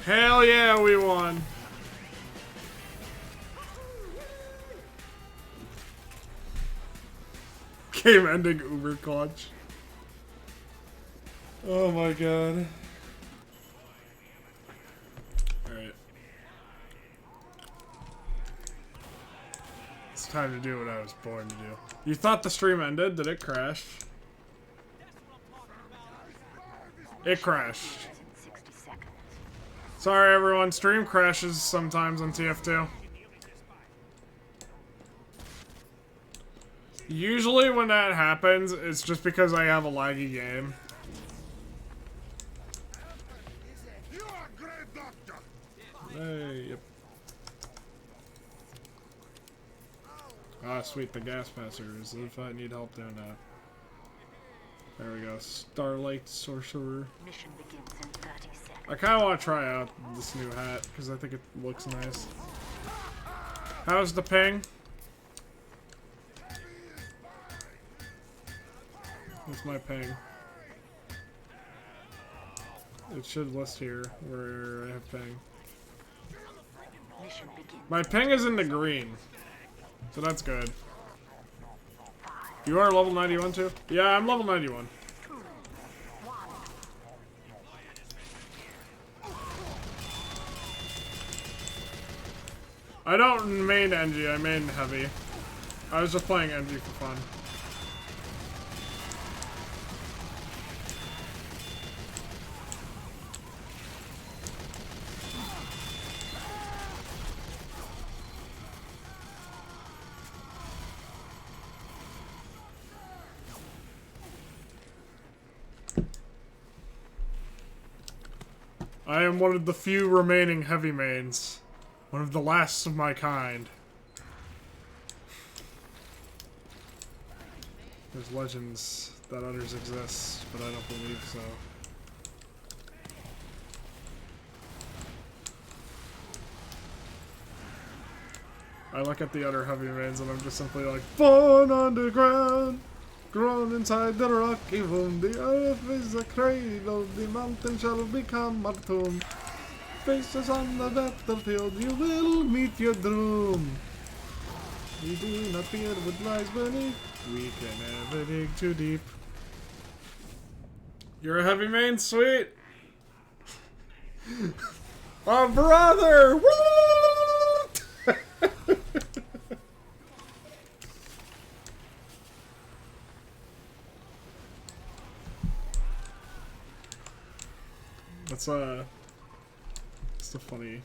Hell yeah, we won. Game ending Uber clutch. Oh my god. Alright. It's time to do what I was born to do. You thought the stream ended? Did it crash? It crashed. Sorry everyone, stream crashes sometimes on TF2. Usually when that happens, it's just because I have a laggy game. Hey, yep. Ah, sweet, the gas passers. If I need help doing that. There we go. Starlight Sorcerer. Mission begins in 30 seconds. I kind of want to try out this new hat, because I think it looks nice. How's the ping? What's my ping? It should list here where I have ping. My ping is in the green, so that's good. You are level 91 too? Yeah, I'm level 91. I don't main NG, I main heavy. I was just playing NG for fun. I am one of the few remaining heavy mains. One of the last of my kind. There's legends that others exist, but I don't believe so. I look at the other heavy mains and I'm just simply like, born underground, grown inside the rocky womb. The earth is a cradle, the mountain shall become a tomb. Faces on the battlefield, you will meet your doom. We do not fear what lies beneath, we can never dig too deep. You're a heavy main, sweet. Oh, brother! Woo! That's it's the funny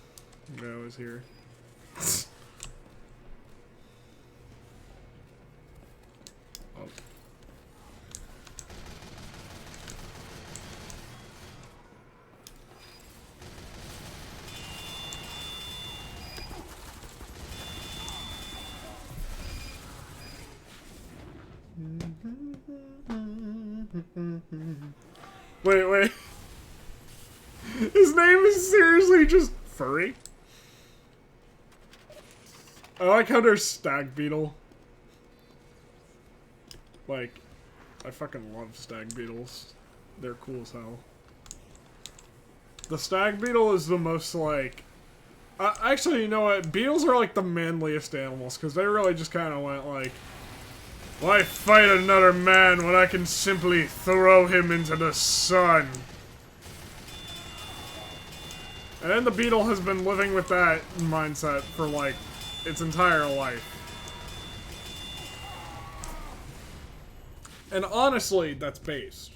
guy I was here. Oh. Wait. His name is seriously just Furry? I like how there's stag beetle. Like, I fucking love stag beetles. They're cool as hell. The stag beetle is the most, like... actually, you know what? Beetles are, like, the manliest animals, because they really just kind of went, like... Why fight another man when I can simply throw him into the sun? And then the beetle has been living with that mindset for, like, its entire life. And honestly, that's based.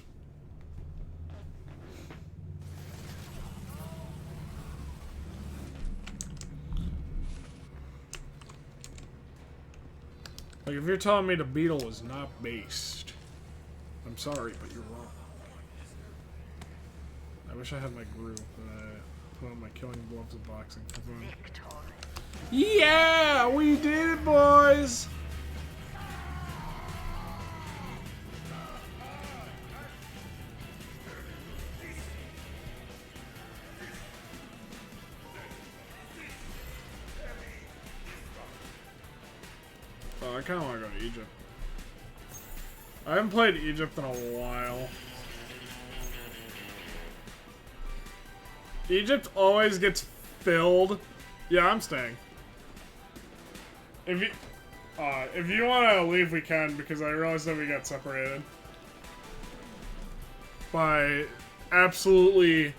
Like, if you're telling me the beetle is not based, I'm sorry, but you're wrong. I wish I had my group, but I put on my killing gloves of boxing for fun. Yeah, we did it, boys! Oh, I kinda wanna go to Egypt. I haven't played Egypt in a while. Egypt always gets filled. Yeah, I'm staying. If you want to leave, we can, because I realized that we got separated by absolutely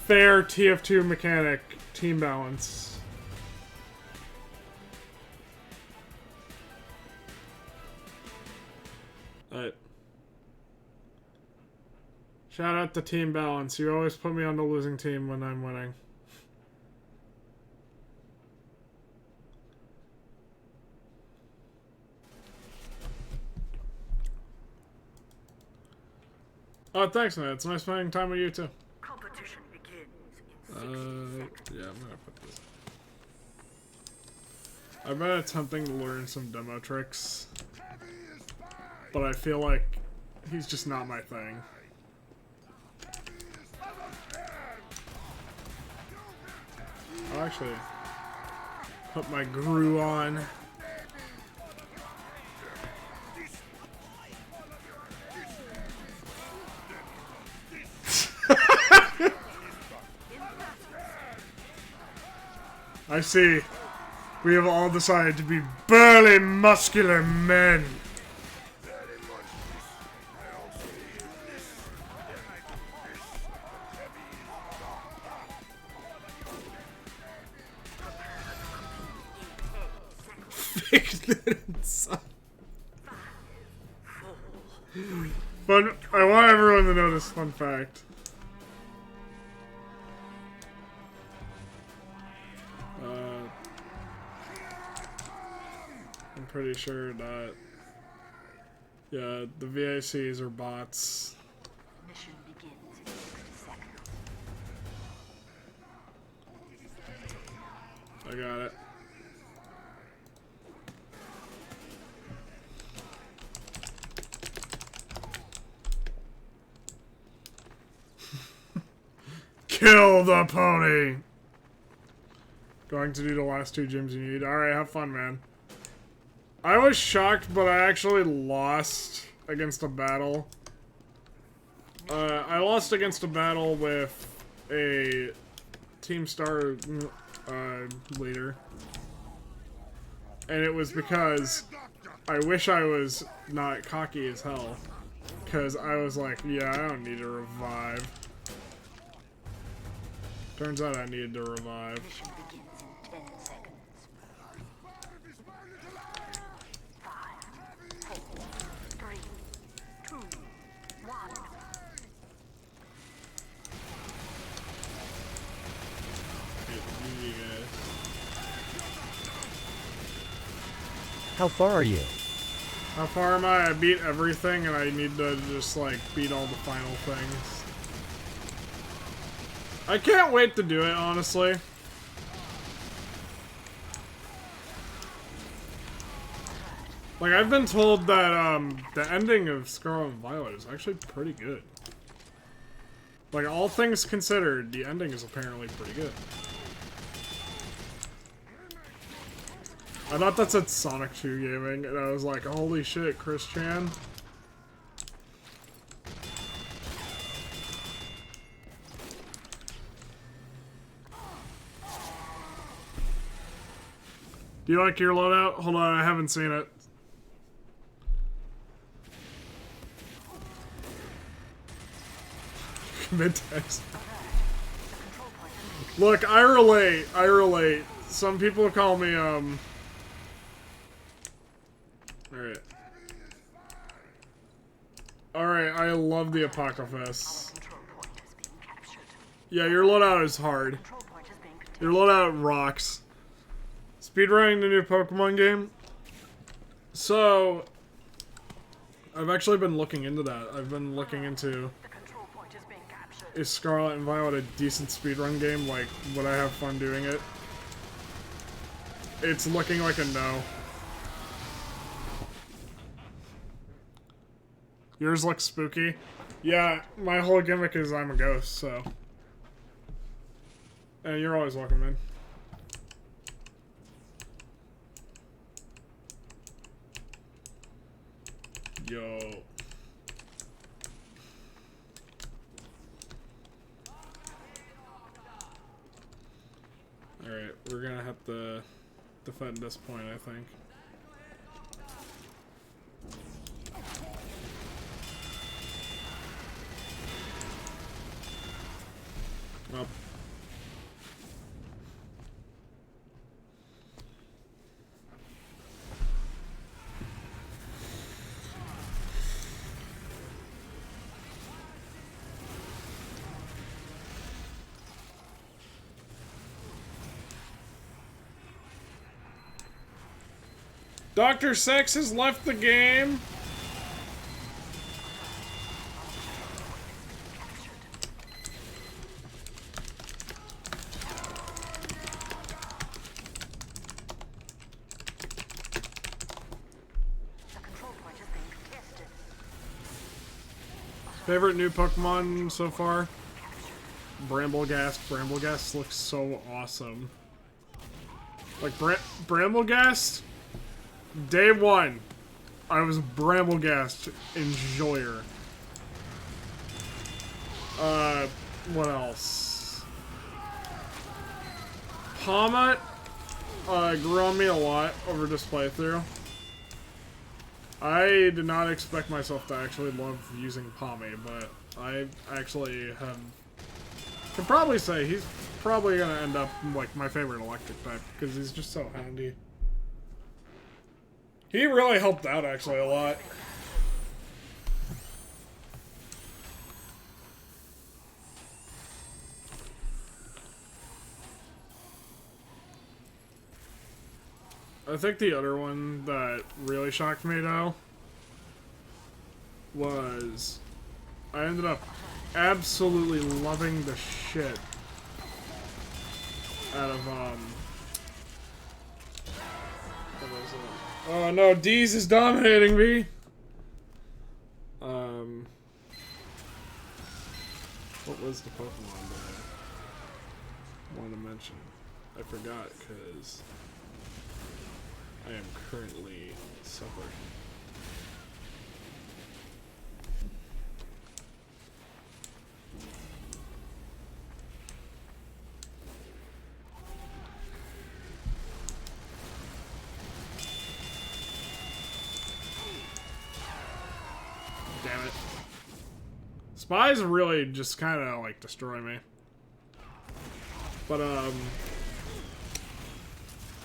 fair TF2 mechanic team balance. Alright. Shout out to team balance. You always put me on the losing team when I'm winning. Oh, thanks, man. It's nice spending time with you, too. Competition begins in 60 seconds. Yeah, I'm gonna put this. I've been attempting to learn some demo tricks, but I feel like he's just not my thing. I'll actually put my Gru on. I see. We have all decided to be burly, muscular men. But I want everyone to know this fun fact. I'm pretty sure that, yeah, the VICs are bots. Mission begins in 60 seconds. I got it. Kill the pony! Going to do the last 2 gyms you need. Alright, have fun, man. I was shocked, but I actually lost against a battle. I lost against a battle with a Team Star leader. And it was because I wish I was not cocky as hell. Because I was like, yeah, I don't need to revive. Turns out I needed to revive. Mission begins in 10 seconds. 5, 4, 3, 2, 1. How far are you? How far am I? I beat everything and I need to just like beat all the final things. I can't wait to do it, honestly. Like, I've been told that, the ending of Scarlet and Violet is actually pretty good. Like, all things considered, the ending is apparently pretty good. I thought that said Sonic 2 Gaming, and I was like, holy shit, Chris Chan. Do you like your loadout? Hold on, I haven't seen it. Mid-text. Look, I relate. I relate. Some people call me, Alright. Alright, I love the Apocryphus. Yeah, your loadout is hard. Your loadout rocks. Speedrunning the new Pokemon game. So, I've actually been looking into that. I've been looking into, is Scarlet and Violet a decent speedrun game? Like, would I have fun doing it? It's looking like a no. Yours looks spooky. Yeah, my whole gimmick is I'm a ghost, so. And you're always welcome, man. Yo. defend this point, I think. Oh. Dr. Sex has left the game. Favorite new Pokemon so far? Bramblegast. Bramblegast looks so awesome. Like, Bramblegast, day one, I was Bramblegast enjoyer. What else? Palmet, grew on me a lot over this playthrough. I did not expect myself to actually love using Palmy, but I actually can probably say he's probably gonna end up like my favorite electric type because he's just so handy. He really helped out actually a lot. I think the other one that really shocked me though was I ended up absolutely loving the shit out of what was it? Oh no, Deez is dominating me. What was the Pokemon that I wanted to mention? I forgot because I am currently suffering. Damn it. Spies really just kind of like destroy me. But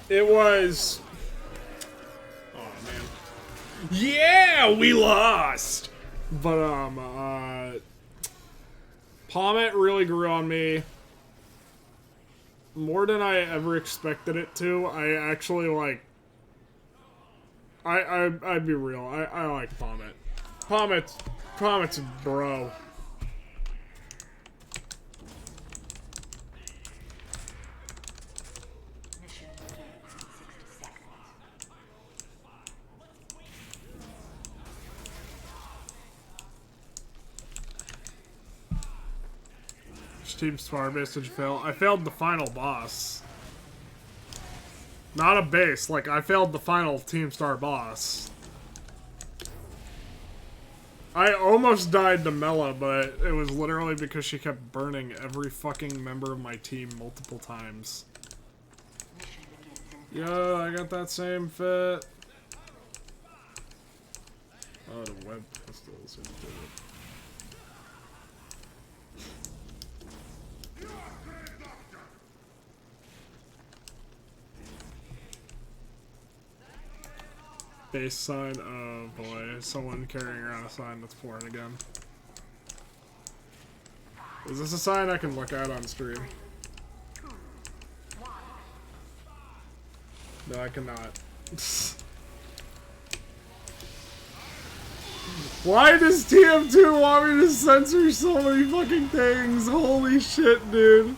it was... Yeah, we lost! But, Palmet really grew on me. More than I ever expected it to. I actually, like... I'd be real. I like Palmet. Palmet's a bro. Team Star base did you fail? I failed the final boss. Not a base, like I failed the final Team Star boss. I almost died to Mela, but it was literally because she kept burning every fucking member of my team multiple times. Yeah, I got that same fit. Oh, the web pistols are good. Base sign, oh boy, someone carrying around a sign that's pouring again. Is this a sign I can look at on stream? No, I cannot. Why does TF2 want me to censor so many fucking things? Holy shit, dude.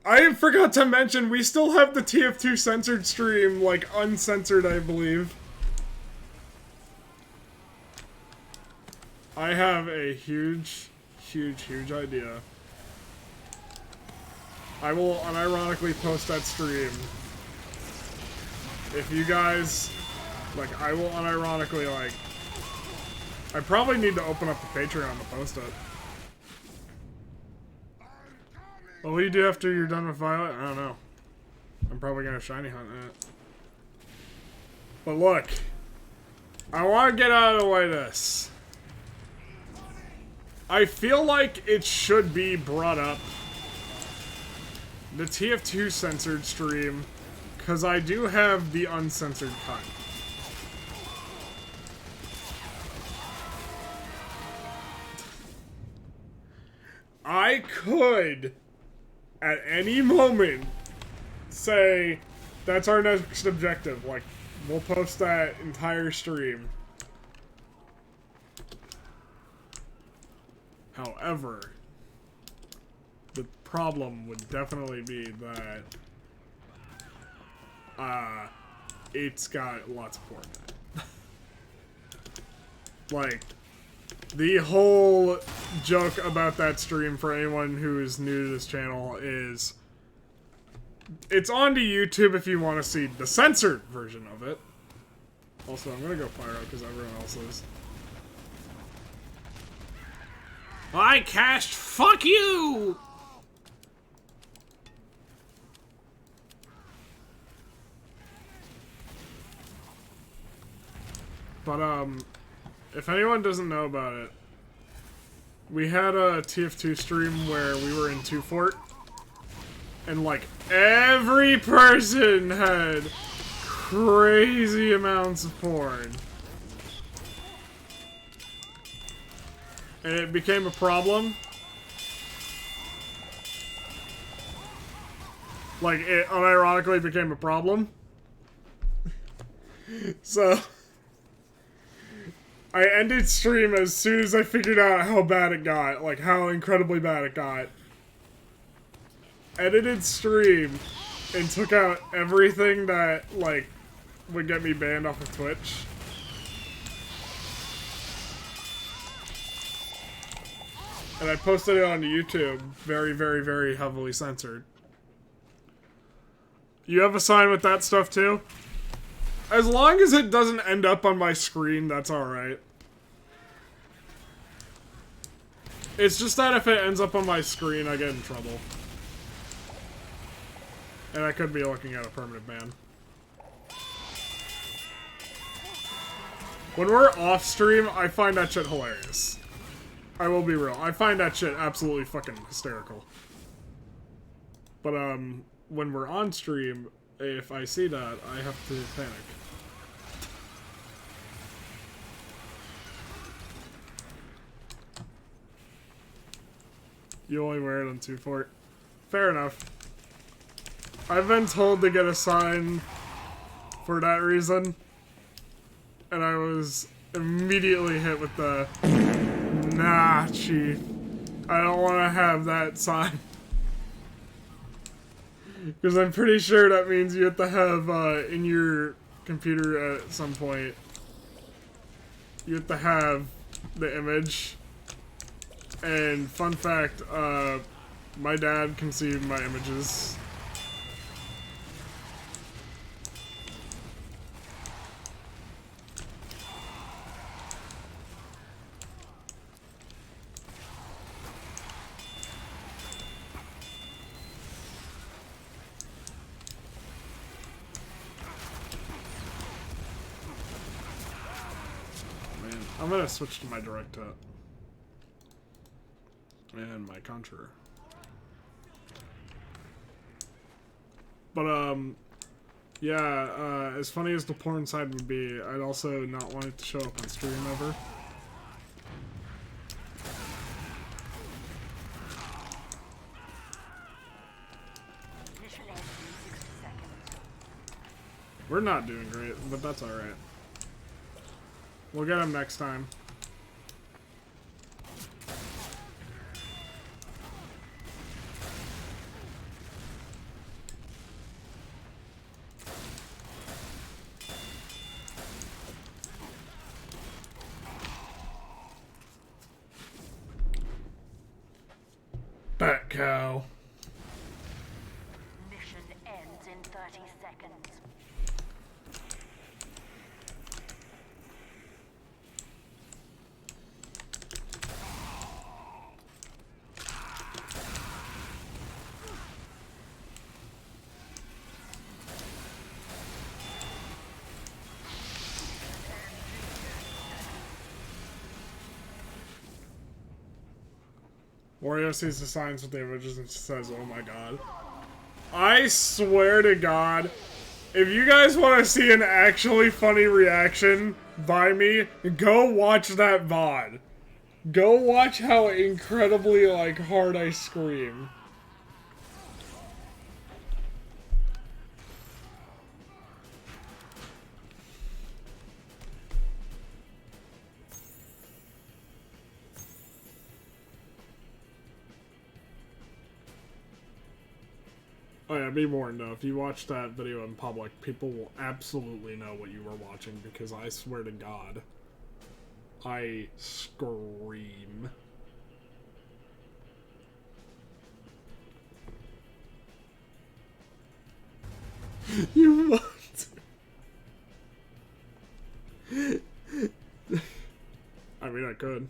I forgot to mention, we still have the TF2 censored stream, like, uncensored, I believe. I have a huge idea. I will unironically post that stream. If you guys, like, I will unironically, like... I probably need to open up the Patreon to post it. What do you do after you're done with Violet? I don't know. I'm probably gonna shiny hunt it. But look, I want to get out of the way of this. I feel like it should be brought up, the TF2 censored stream, because I do have the uncensored cut. I could, at any moment, say, that's our next objective. Like, we'll post that entire stream. However, the problem would definitely be that, it's got lots of porn in it. Like, the whole joke about that stream for anyone who is new to this channel is it's on to YouTube if you want to see the censored version of it. Also, I'm gonna go Pyro because everyone else is. I cashed, fuck you! But, if anyone doesn't know about it, we had a TF2 stream where we were in 2 Fort, and, like, every person had crazy amounts of porn. And it became a problem. Like, it unironically became a problem. So, I ended stream as soon as I figured out how bad it got. Like, how incredibly bad it got. Edited stream and took out everything that, like, would get me banned off of Twitch. And I posted it on YouTube, very, very, very heavily censored. You have a sign with that stuff too? As long as it doesn't end up on my screen, that's alright. It's just that if it ends up on my screen, I get in trouble. And I could be looking at a permanent ban. When we're off stream, I find that shit hilarious. I will be real. I find that shit absolutely fucking hysterical. But, when we're on stream, if I see that, I have to panic. You only wear it on 2 Fort. Fair enough. I've been told to get a sign for that reason. And I was immediately hit with the, nah, chief. I don't want to have that sign. Because I'm pretty sure that means you have to have, in your computer at some point, you have to have the image. And fun fact, my dad can see my images. Man, I'm gonna switch to my direct hit. And my Contra. But, yeah, as funny as the porn side would be, I'd also not want it to show up on stream ever. We're not doing great, but that's alright. We'll get him next time. Bat cow. Mission ends in 30 seconds. Wario sees the signs with the images and says, "Oh my god." I swear to God, if you guys want to see an actually funny reaction by me, go watch that VOD. Go watch how incredibly, like, hard I scream. Oh yeah, be warned though, if you watch that video in public, people will absolutely know what you were watching because I swear to God, I scream. You want to. I mean, I could.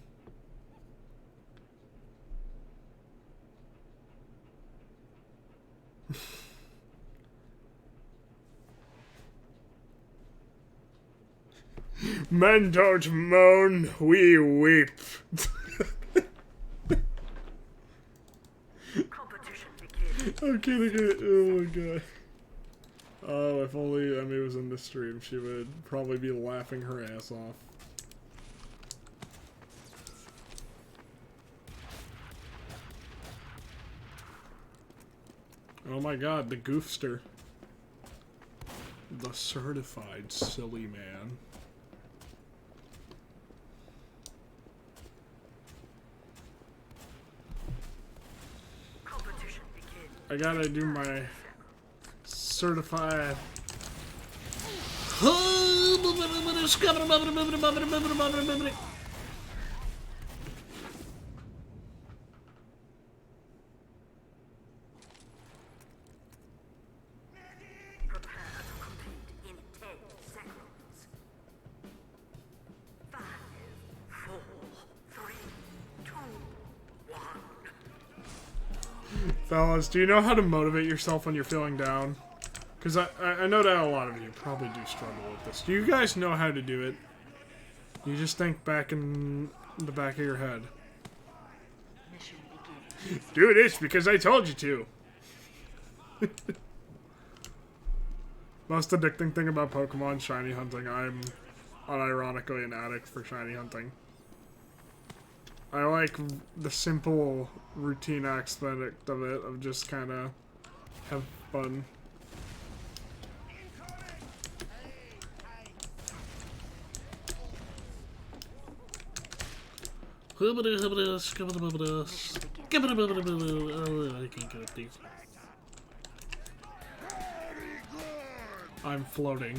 Men don't moan, we weep. Competition begins. I'm kidding. Oh my god. Oh, if only Emmy was in the stream, she would probably be laughing her ass off. Oh my god, the goofster. The certified silly man. Competition begins. I gotta do my certified. Prepare to compete in 10 seconds. 5, 4, 3, 2, 1. Fellas, do you know how to motivate yourself when you're feeling down? Because I know that a lot of you probably do struggle with this. Do you guys know how to do it? You just think back in the back of your head. Mission begins. Do this because I told you to. Most addicting thing about Pokemon shiny hunting, I'm unironically an addict for shiny hunting. I like the simple routine aspect of it, of just kind of have fun. I can't get up these. I'm floating.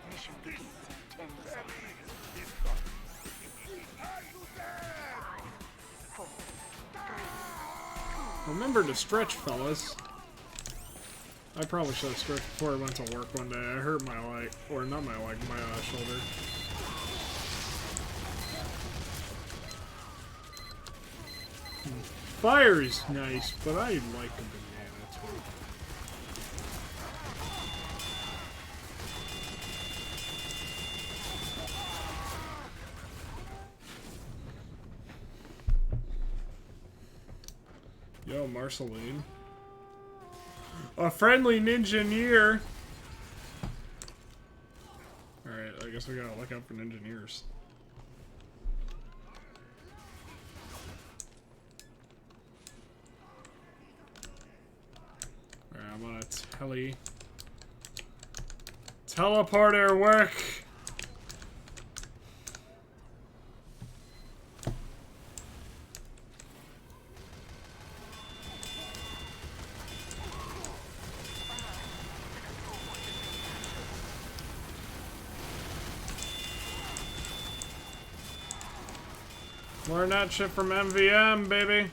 Mission begins in 10 seconds. 4, 3, Remember to stretch, fellas. I probably should have stretched before I went to work one day. I hurt my leg, or not my leg, my shoulder. Fire is nice, but I like a banana too. Yo, Marceline. A friendly ninja-neer! Alright, I guess we gotta look out for ninja-neers. Alright, I'm gonna teleporter work! Learn that shit from MVM, baby.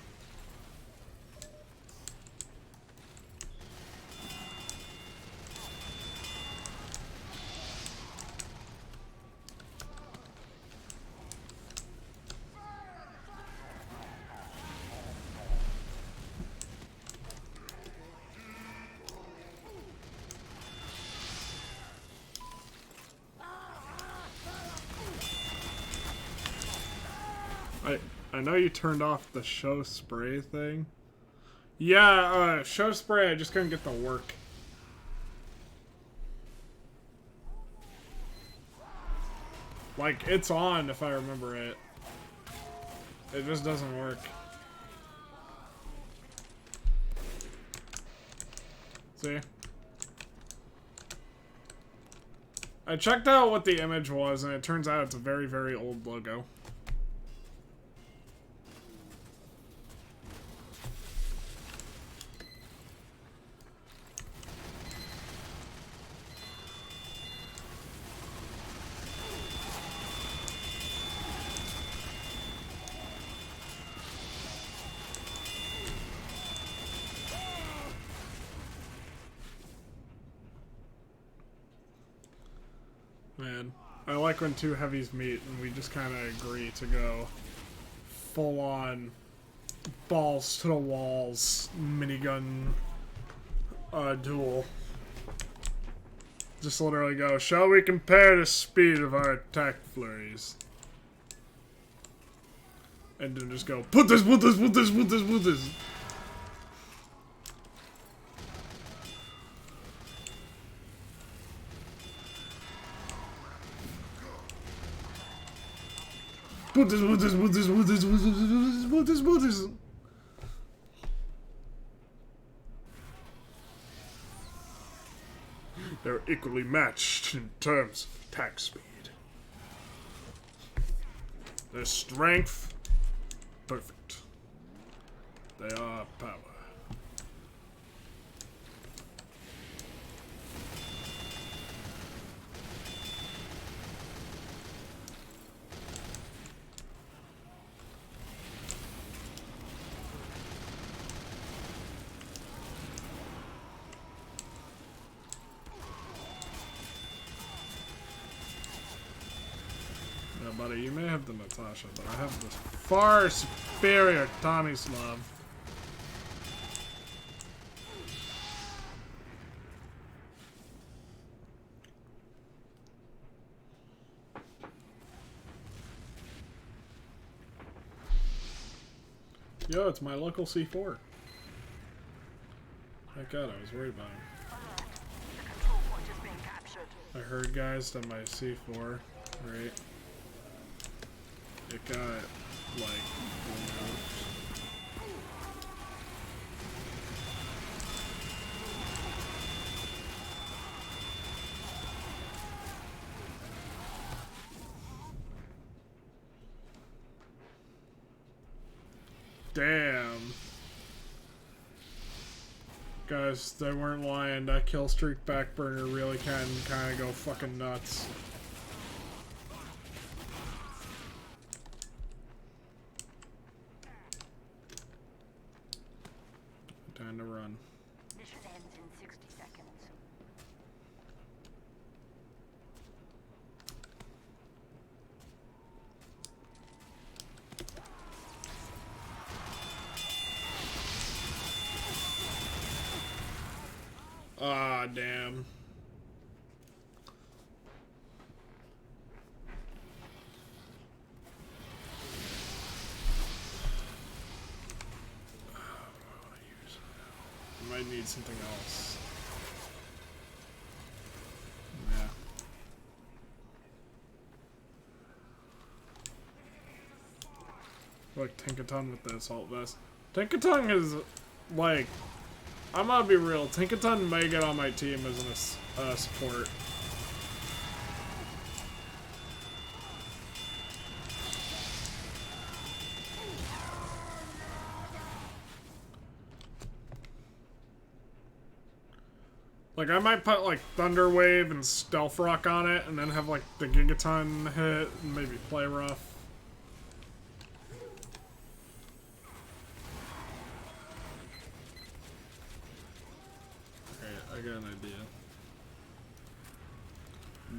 I know you turned off the show spray thing. Yeah, show spray, I just couldn't get to work. Like, it's on if I remember it. It just doesn't work. See? I checked out what the image was, and it turns out it's a very, very old logo. Man, I like when two heavies meet and we just kind of agree to go full on balls to the walls minigun duel. Just literally go, shall we compare the speed of our attack flurries? And then just go, put this, put this, put this, put this, put this. Put this, put this, put this, put this, put this, put this, put this. They're equally matched in terms of attack speed. Their strength, perfect. They are power. Buddy, you may have the Natasha, but I have this far superior Tomislav. Yo, it's my local C4. Thank God, I was worried about him. The control point is being captured. I heard, guys, that my C4, right? It got, like, removed. Damn. Guys, they weren't lying. That kill streak backburner really can kind of go fucking nuts. Time to run. Mission ends in 60 seconds. Ah, damn. I might need something else. Yeah. Look, Tinkaton with the assault vest. Tinkaton is, like, I'm gonna be real. Tinkaton may get on my team as a support. Like, I might put, like, Thunder Wave and Stealth Rock on it, and then have, like, the Gigaton hit, and maybe Play Rough. Okay, I got an idea.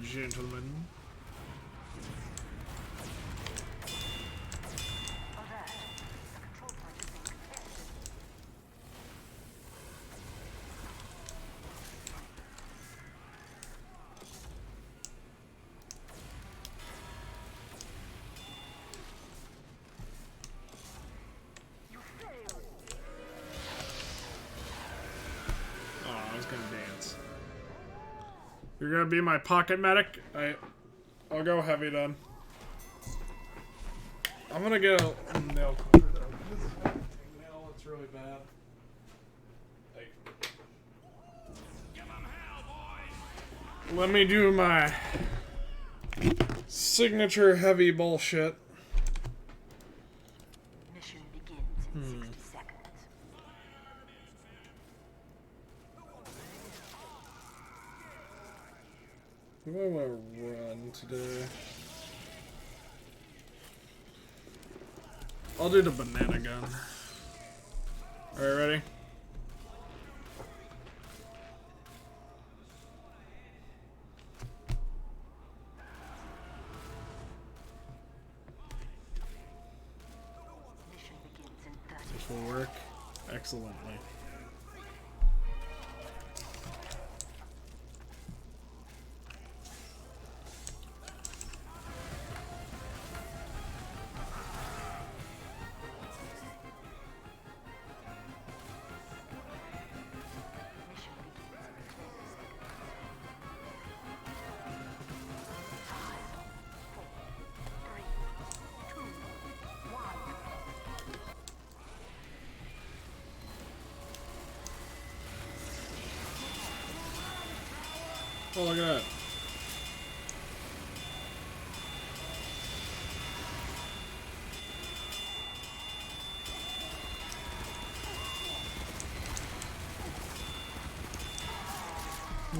Gentlemen. fucking dance. You're gonna be my pocket medic? I'll go heavy then. I'm gonna get a nail clipper though. This is a nail, it's really bad. Like, let me do my signature heavy bullshit. Mission begins in 60 seconds. Who do I want to run today? I'll do the banana gun. Alright, ready? Mission begins in 30 This will work excellently. Oh, look at that.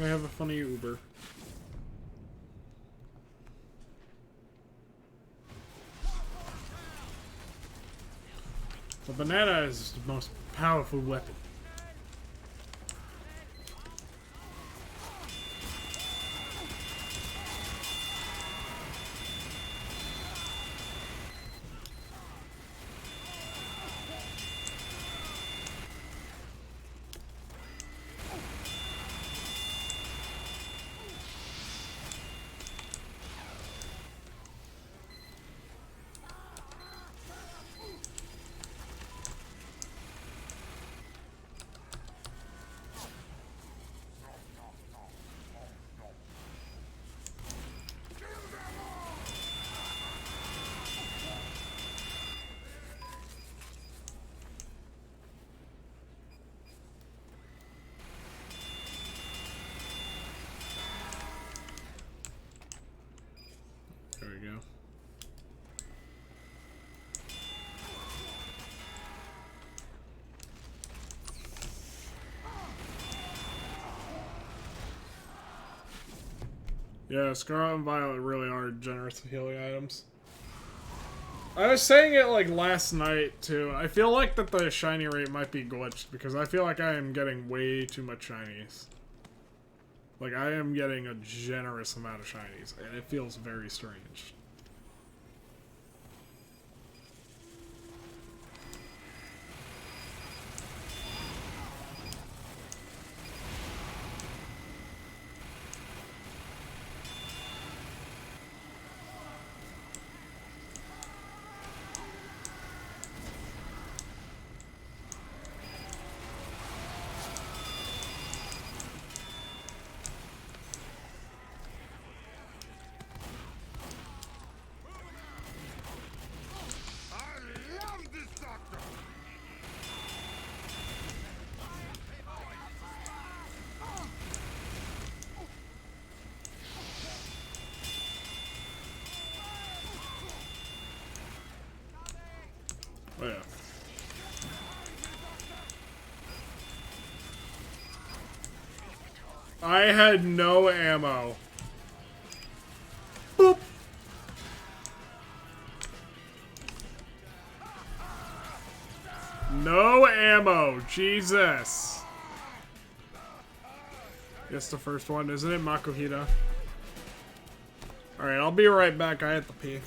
I have a funny Uber. The banana is the most powerful weapon. There we go. Yeah, Scarlet and Violet really are generous with healing items. I was saying it like last night too. I feel like that the shiny rate might be glitched because I feel like I am getting way too much shinies. Like I am getting a generous amount of shinies and it feels very strange. Oh yeah. I had no ammo. Boop. No ammo. Jesus. Guess the first one, isn't it Makuhita? Alright, I'll be right back. I have to pee.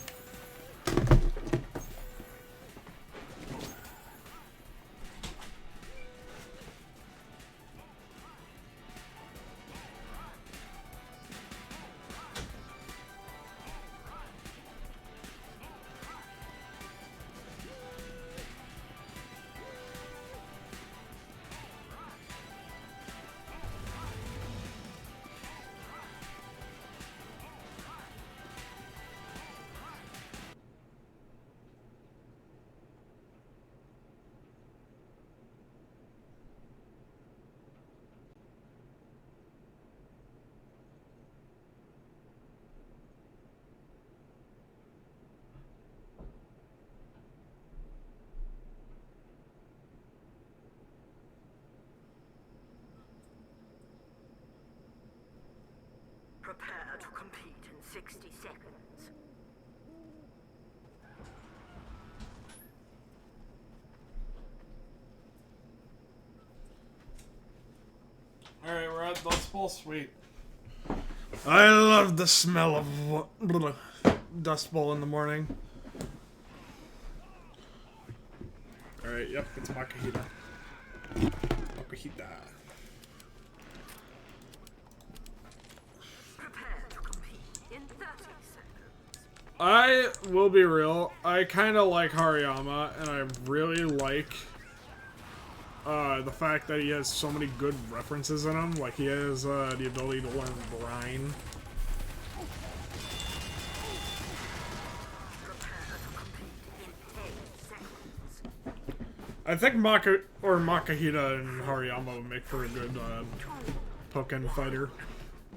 Prepare to compete in 60 seconds. Alright, we're at Dust Bowl Suite. I love the smell of Dust Bowl in the morning. Alright, yep, it's Makahita. Makahita. Prepare to compete in 30 seconds. I will be real, I kind of like Hariyama, and I really like the fact that he has so many good references in him. Like, he has the ability to learn Brine. I think Makahita and Hariyama would make for a good Pokken fighter.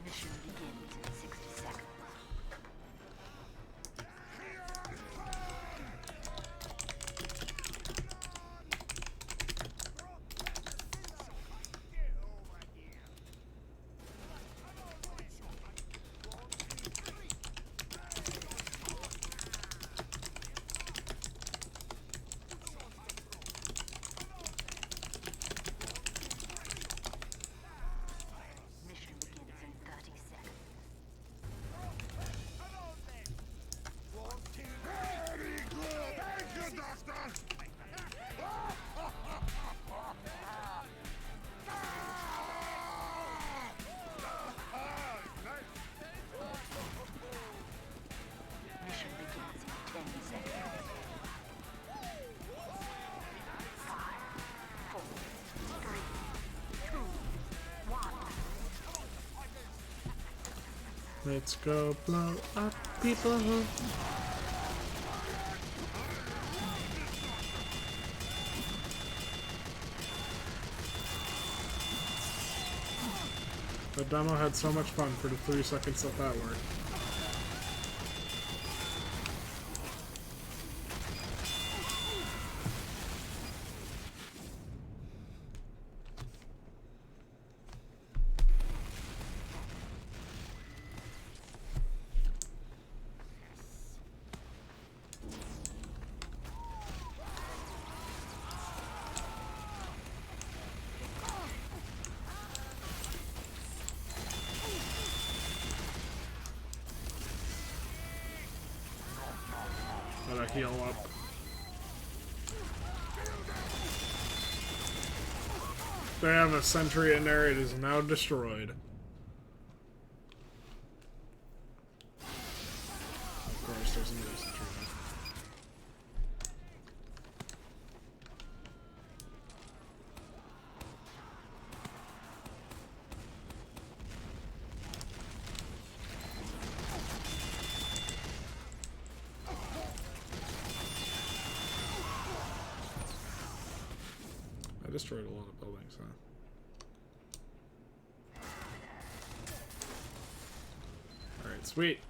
Mission begins in 60 seconds. Mission begins in 30 seconds. Mission begins in 10 seconds. 5, 4, 3, 2, 1. Let's go blow up people. The demo had so much fun for the 3 seconds that worked. Gotta heal up. They have a sentry in there, it is now destroyed. Of course, there's another sentry now. I destroyed a lot of buildings, huh? Alright, sweet.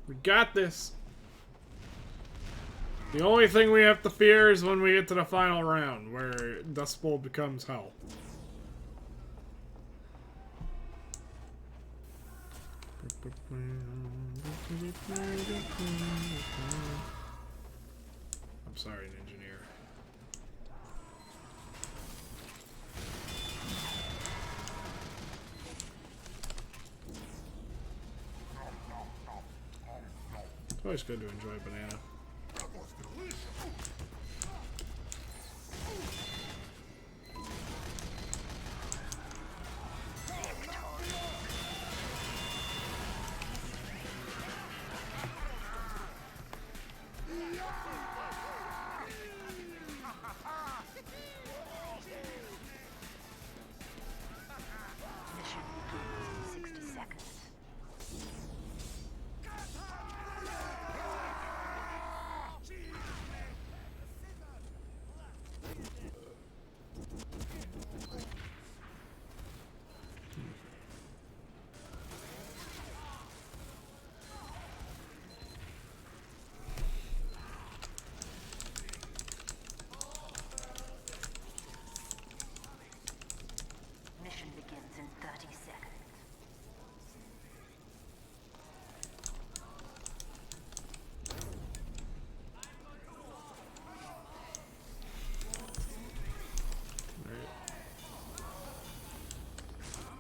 We got this! The only thing we have to fear is when we get to the final round, where Dust Bowl becomes hell. I'm sorry, an engineer. It's always good to enjoy a banana. Mission begins in 60 seconds.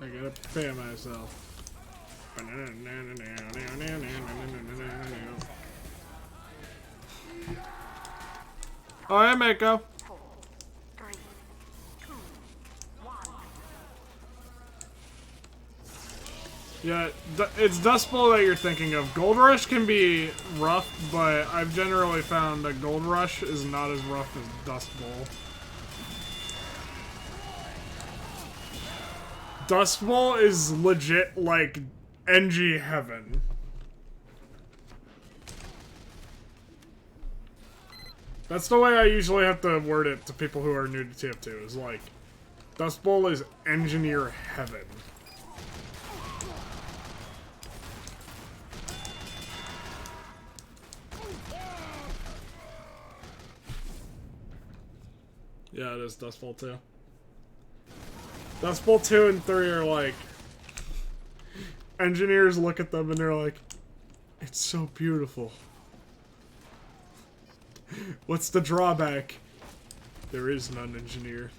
I gotta prepare myself. Oh, hey, Mako. 4, 3, 2, 1. Yeah, it's Dust Bowl that you're thinking of. Gold Rush can be rough, but I've generally found that Gold Rush is not as rough as Dust Bowl. Dust Bowl is legit like NG heaven. That's the way I usually have to word it to people who are new to TF2, is like, Dust Bowl is engineer heaven. Yeah, it is Dust Bowl 2. Dust Bowl 2 and 3 are like, engineers look at them and they're like, it's so beautiful. What's the drawback? There is none, engineer.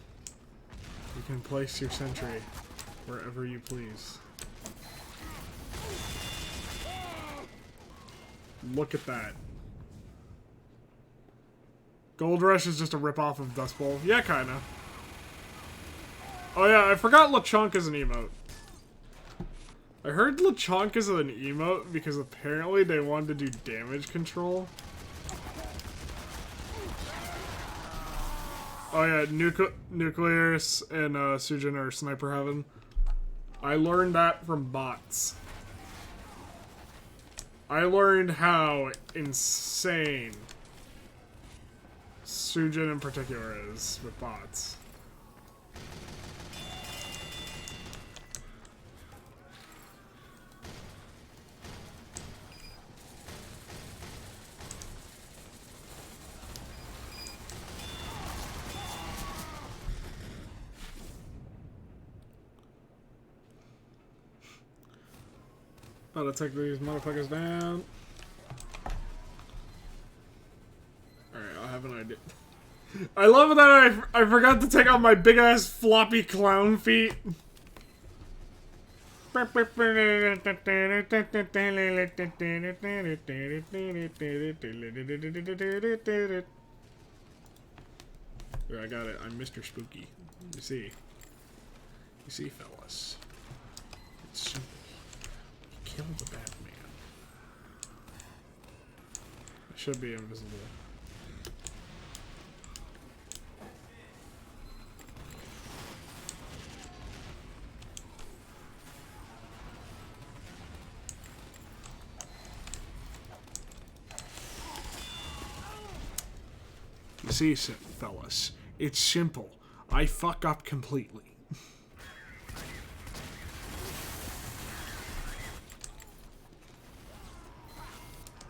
You can place your sentry wherever you please. Look at that. Gold Rush is just a ripoff of Dust Bowl. Yeah, kinda. Oh yeah, I forgot LeChonk is an emote. I heard LeChonk is an emote because apparently they wanted to do damage control. Oh yeah, Nucleus and Sujin are Sniper Heaven. I learned that from bots. I learned how insane Sujin in particular is with bots. Gotta take these motherfuckers down. Alright, I have an idea. I love that I forgot to take out my big ass floppy clown feet. Here, I got it. I'm Mr. Spooky. You see, fellas. It's simple. Kill the Batman. I should be invisible. You see, fellas, it's simple. I fuck up completely.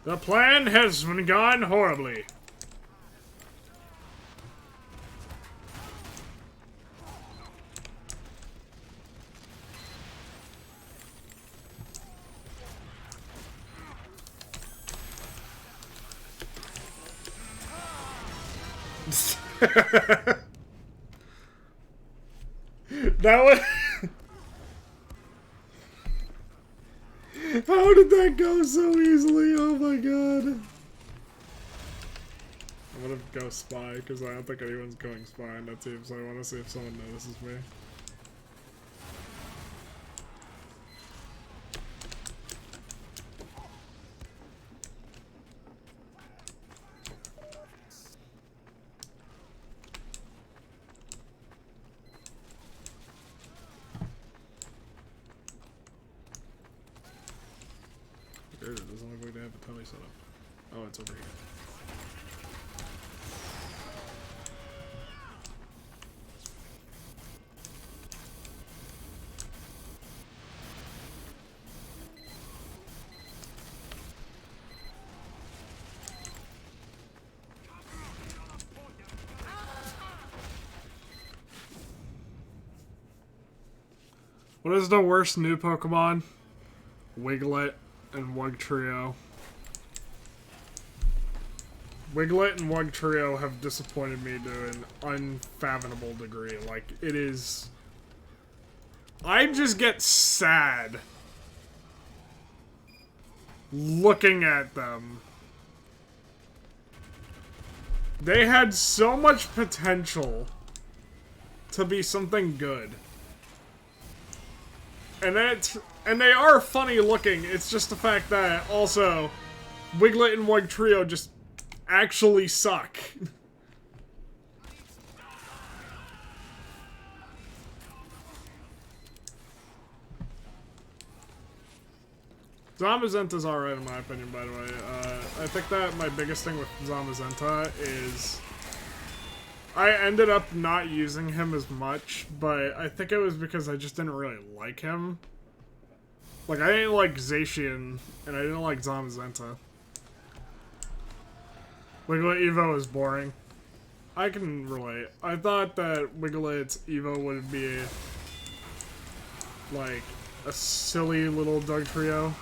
The plan has gone horribly. That was... How did that go so easily? Oh my god. I'm gonna go spy, because I don't think anyone's going spy in that team, so I want to see if someone notices me. It doesn't look like they have a tele set up. Oh, it's over here. What is the worst new Pokemon? Wiglet and Wugtrio. Wiglet and Wugtrio have disappointed me to an unfathomable degree. Like, it is... I just get sad looking at them. They had so much potential to be something good. And they are funny looking. It's just the fact that also Wiglet and Wug Trio just actually suck. Zamazenta's alright in my opinion, by the way. I think that my biggest thing with Zamazenta is I ended up not using him as much, but I think it was because I just didn't really like him. Like, I didn't like Zacian, and I didn't like Zamazenta. Wiglet Evo is boring. I can relate. I thought that Wiglet's Evo would be, like, a silly little Doug Trio.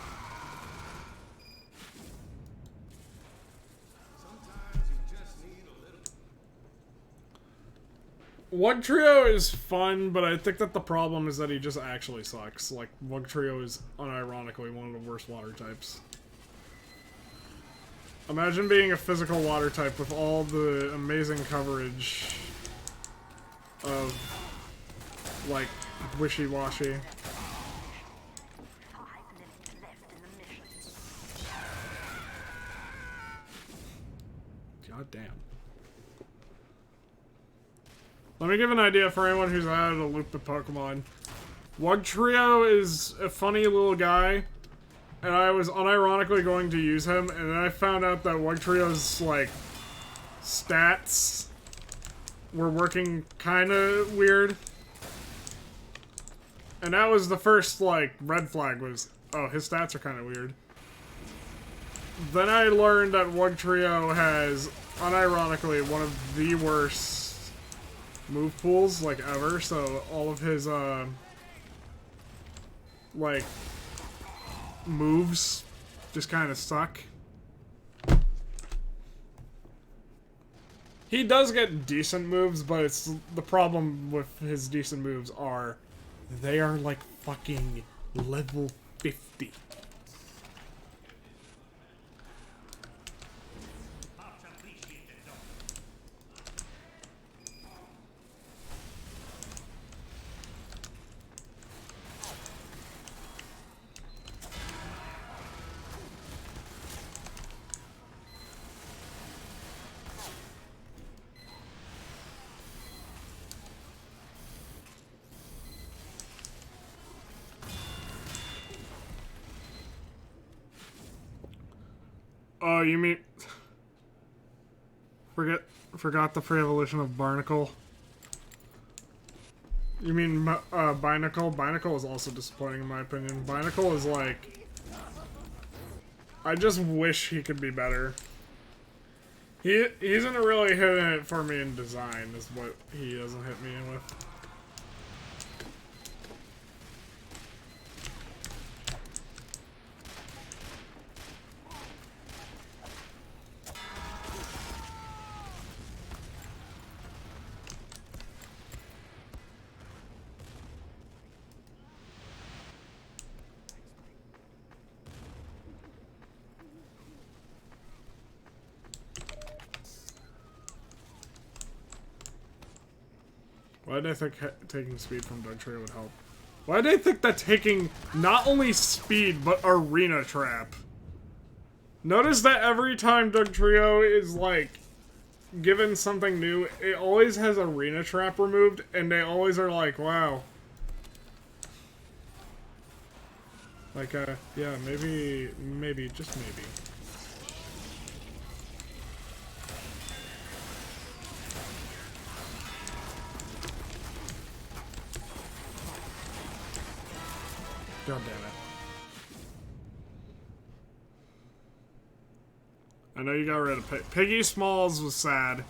Wug Trio is fun, but I think that the problem is that he just actually sucks. Like, Wug Trio is unironically one of the worst water types. Imagine being a physical water type with all the amazing coverage of, like, wishy-washy. God damn. Let me give an idea for anyone who's had to loop the Pokemon. Wug Trio is a funny little guy, and I was unironically going to use him, and then I found out that Wug Trio's, like, stats were working kinda weird. And that was the first, like, red flag was, oh, his stats are kinda weird. Then I learned that Wug Trio has, unironically, one of the worst move pools, like, ever, so all of his, like, moves just kind of suck. He does get decent moves, but it's the problem with his decent moves are they are like fucking level 50. Oh, you mean... Forgot the pre-evolution of Barnacle. You mean, Binacle? Binacle is also disappointing in my opinion. Binacle is like... I just wish he could be better. He isn't really hitting it for me in design, is what he doesn't hit me with. Why did I think taking speed from Doug Trio would help? Why did I think that taking not only speed, but Arena Trap? Notice that every time Doug Trio is, like, given something new, it always has Arena Trap removed, and they always are like, wow. Like, yeah, maybe, just maybe. God damn it. I know you got rid of Piggy Smalls was sad.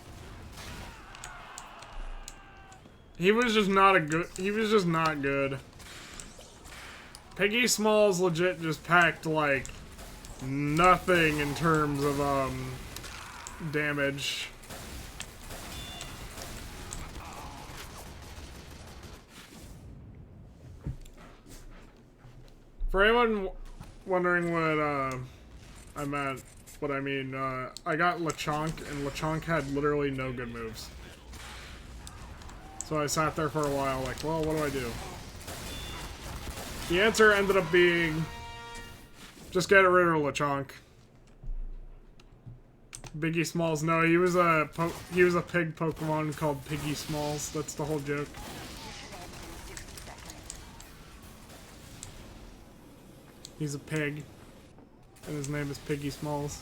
He was just not good. Piggy Smalls legit just packed, like, nothing in terms of, damage. For anyone wondering what I meant, what I mean, I got Lechonk, and Lechonk had literally no good moves. So I sat there for a while like, well, what do I do? The answer ended up being, just get rid of Lechonk. Biggie Smalls, no, he was a pig Pokemon called Piggy Smalls. That's the whole joke. He's a pig, and his name is Piggy Smalls.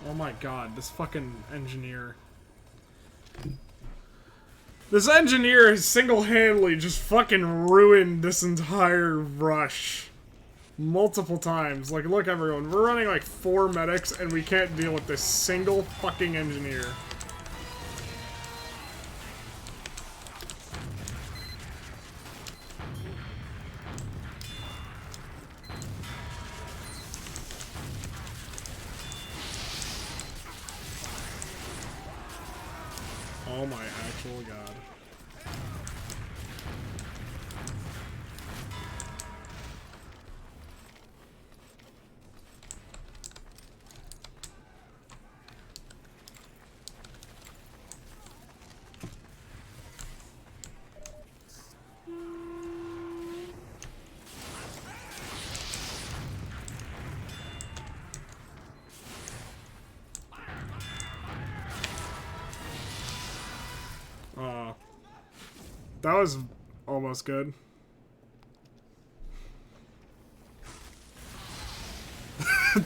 Oh my god, this fucking engineer. This engineer has single-handedly just fucking ruined this entire rush. Multiple times. Like, look everyone, we're running like 4 medics and we can't deal with this single fucking engineer. Oh my actual god. That was almost good.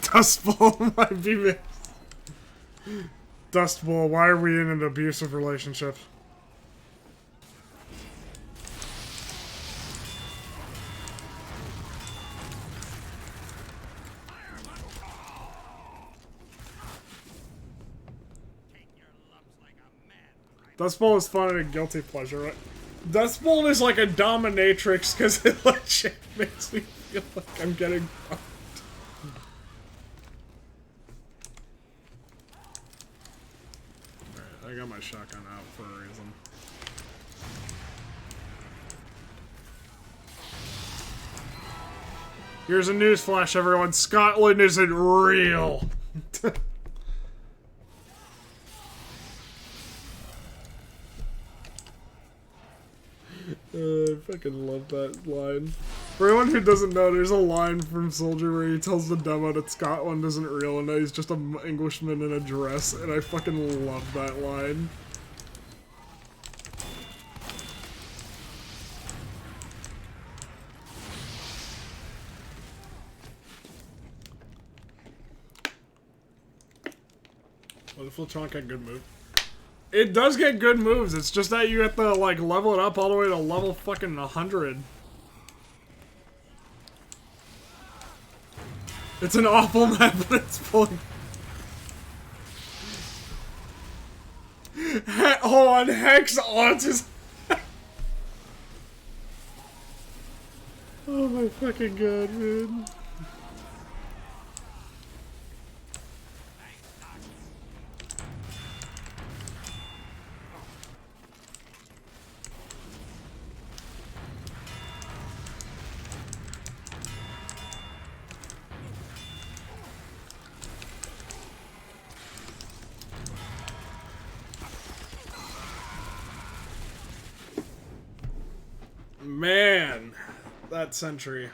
Dust Bowl might be missed. Dust Bowl, why are we in an abusive relationship? Dust Bowl is fun and a guilty pleasure, right? Dust Bowl is like a dominatrix because it legit makes me feel like I'm getting fucked. Alright, I got my shotgun out for a reason. Here's a newsflash, everyone. Scotland isn't real. I fucking love that line. For anyone who doesn't know, there's a line from Soldier where he tells the demo that Scotland isn't real and that he's just an Englishman in a dress, and I fucking love that line. What if Lechonk had good move? It does get good moves, it's just that you have to, like, level it up all the way to level fucking 100. It's an awful map, but it's pulling. Hold on, Hex onto his. Oh my fucking god, man. Man, that sentry.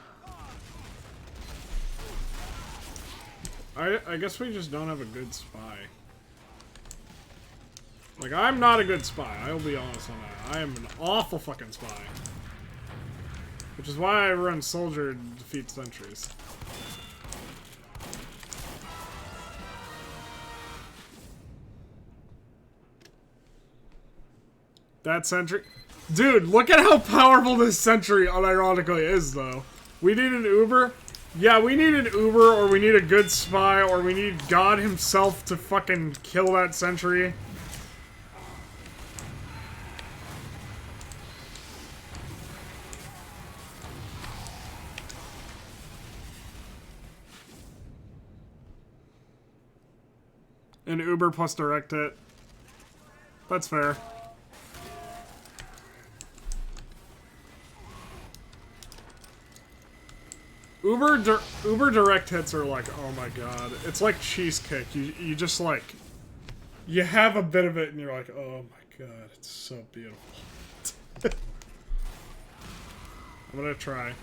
I guess we just don't have a good spy. Like, I'm not a good spy, I'll be honest on that. I am an awful fucking spy. Which is why I run soldier to defeat sentries. That sentry... Dude, look at how powerful this sentry unironically is, though. We need an Uber? Yeah, we need an Uber, or we need a good spy, or we need God himself to fucking kill that sentry. An Uber plus direct hit. That's fair. Uber direct hits are like, oh my god. It's like cheesecake. You just like, you have a bit of it and you're like, oh my god, it's so beautiful. I'm gonna try.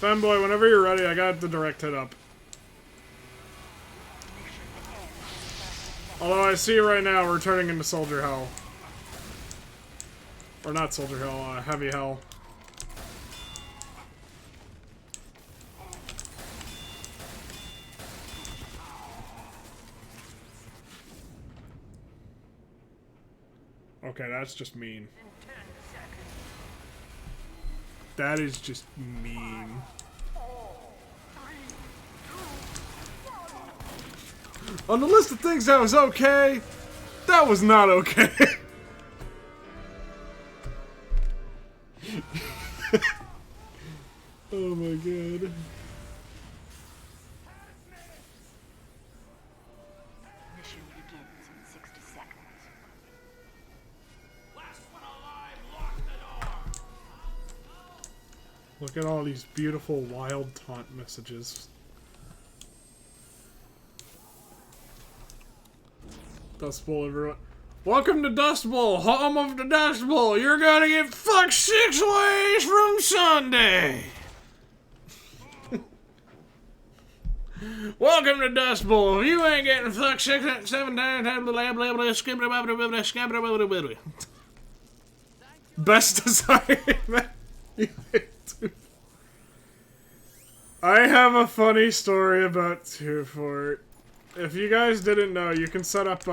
Femboy, whenever you're ready, I got the direct hit up. Although I see right now we're turning into Soldier Hell. Or not Soldier Hell, Heavy Hell. Okay, that's just mean. That is just mean. On the list of things that was okay, that was not okay. Oh my god. Mission begins in 60 seconds. Look at all these beautiful wild taunt messages. Dust Bowl, everyone. Welcome to Dust Bowl, home of the Dust Bowl. You're gonna get fucked 6 ways from Sunday. Welcome to Dust Bowl. If you ain't getting fucked 6, 7 times, best design. I have a funny story about 2-Fort. If you guys didn't know, you can set up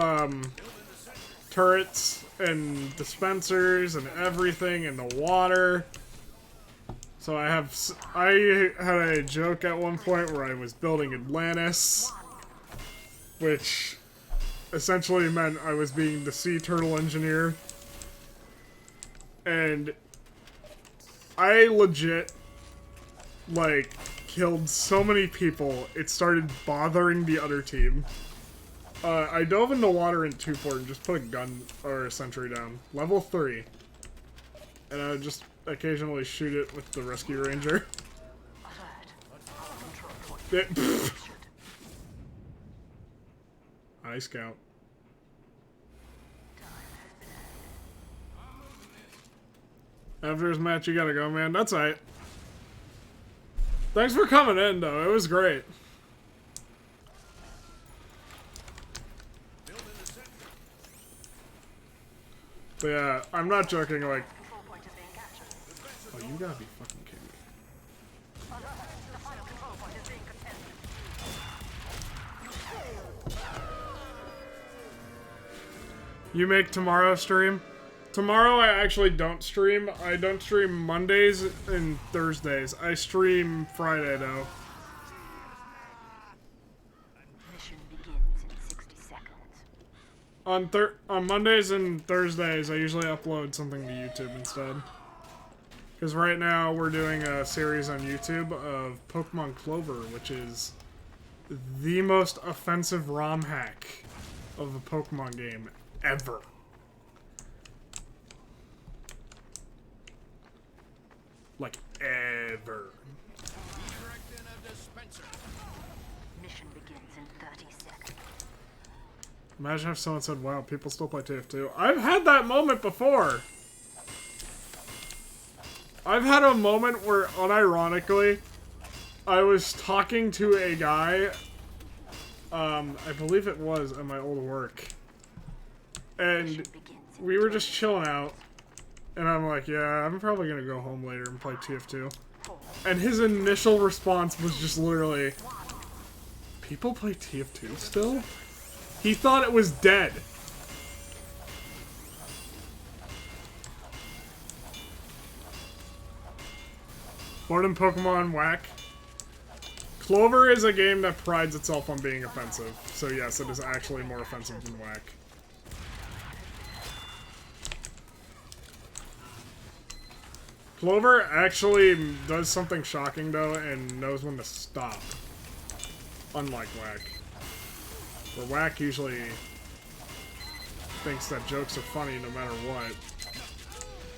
turrets and dispensers and everything in the water. So I had a joke at one point where I was building Atlantis, which essentially meant I was being the sea turtle engineer. And I legit, like, killed so many people, it started bothering the other team. I dove in the water in 2-Fort and just put a gun or a sentry down. Level 3. And I would just occasionally shoot it with the rescue ranger. Eye scout. After this match, you gotta go, man. That's alright. Thanks for coming in, though. It was great. But yeah, I'm not joking, like... Oh, you gotta be fucking kidding me. You make tomorrow stream? Tomorrow I actually don't stream. I don't stream Mondays and Thursdays. I stream Friday though. Mission begins in 60 seconds. On Mondays and Thursdays I usually upload something to YouTube instead. Because right now we're doing a series on YouTube of Pokemon Clover, which is the most offensive ROM hack of a Pokemon game ever. Like, ever. Mission begins in 30 seconds. Imagine if someone said, wow, people still play TF2. I've had that moment before! I've had a moment where, unironically, I was talking to a guy, I believe it was at my old work, and we were just chilling out. And I'm like, yeah, I'm probably gonna go home later and play TF2. And his initial response was just literally, people play TF2 still? He thought it was dead. More than Pokemon whack. Clover is a game that prides itself on being offensive. So yes, it is actually more offensive than whack. Clover actually does something shocking, though, and knows when to stop. Unlike Whack. Where Whack usually thinks that jokes are funny no matter what.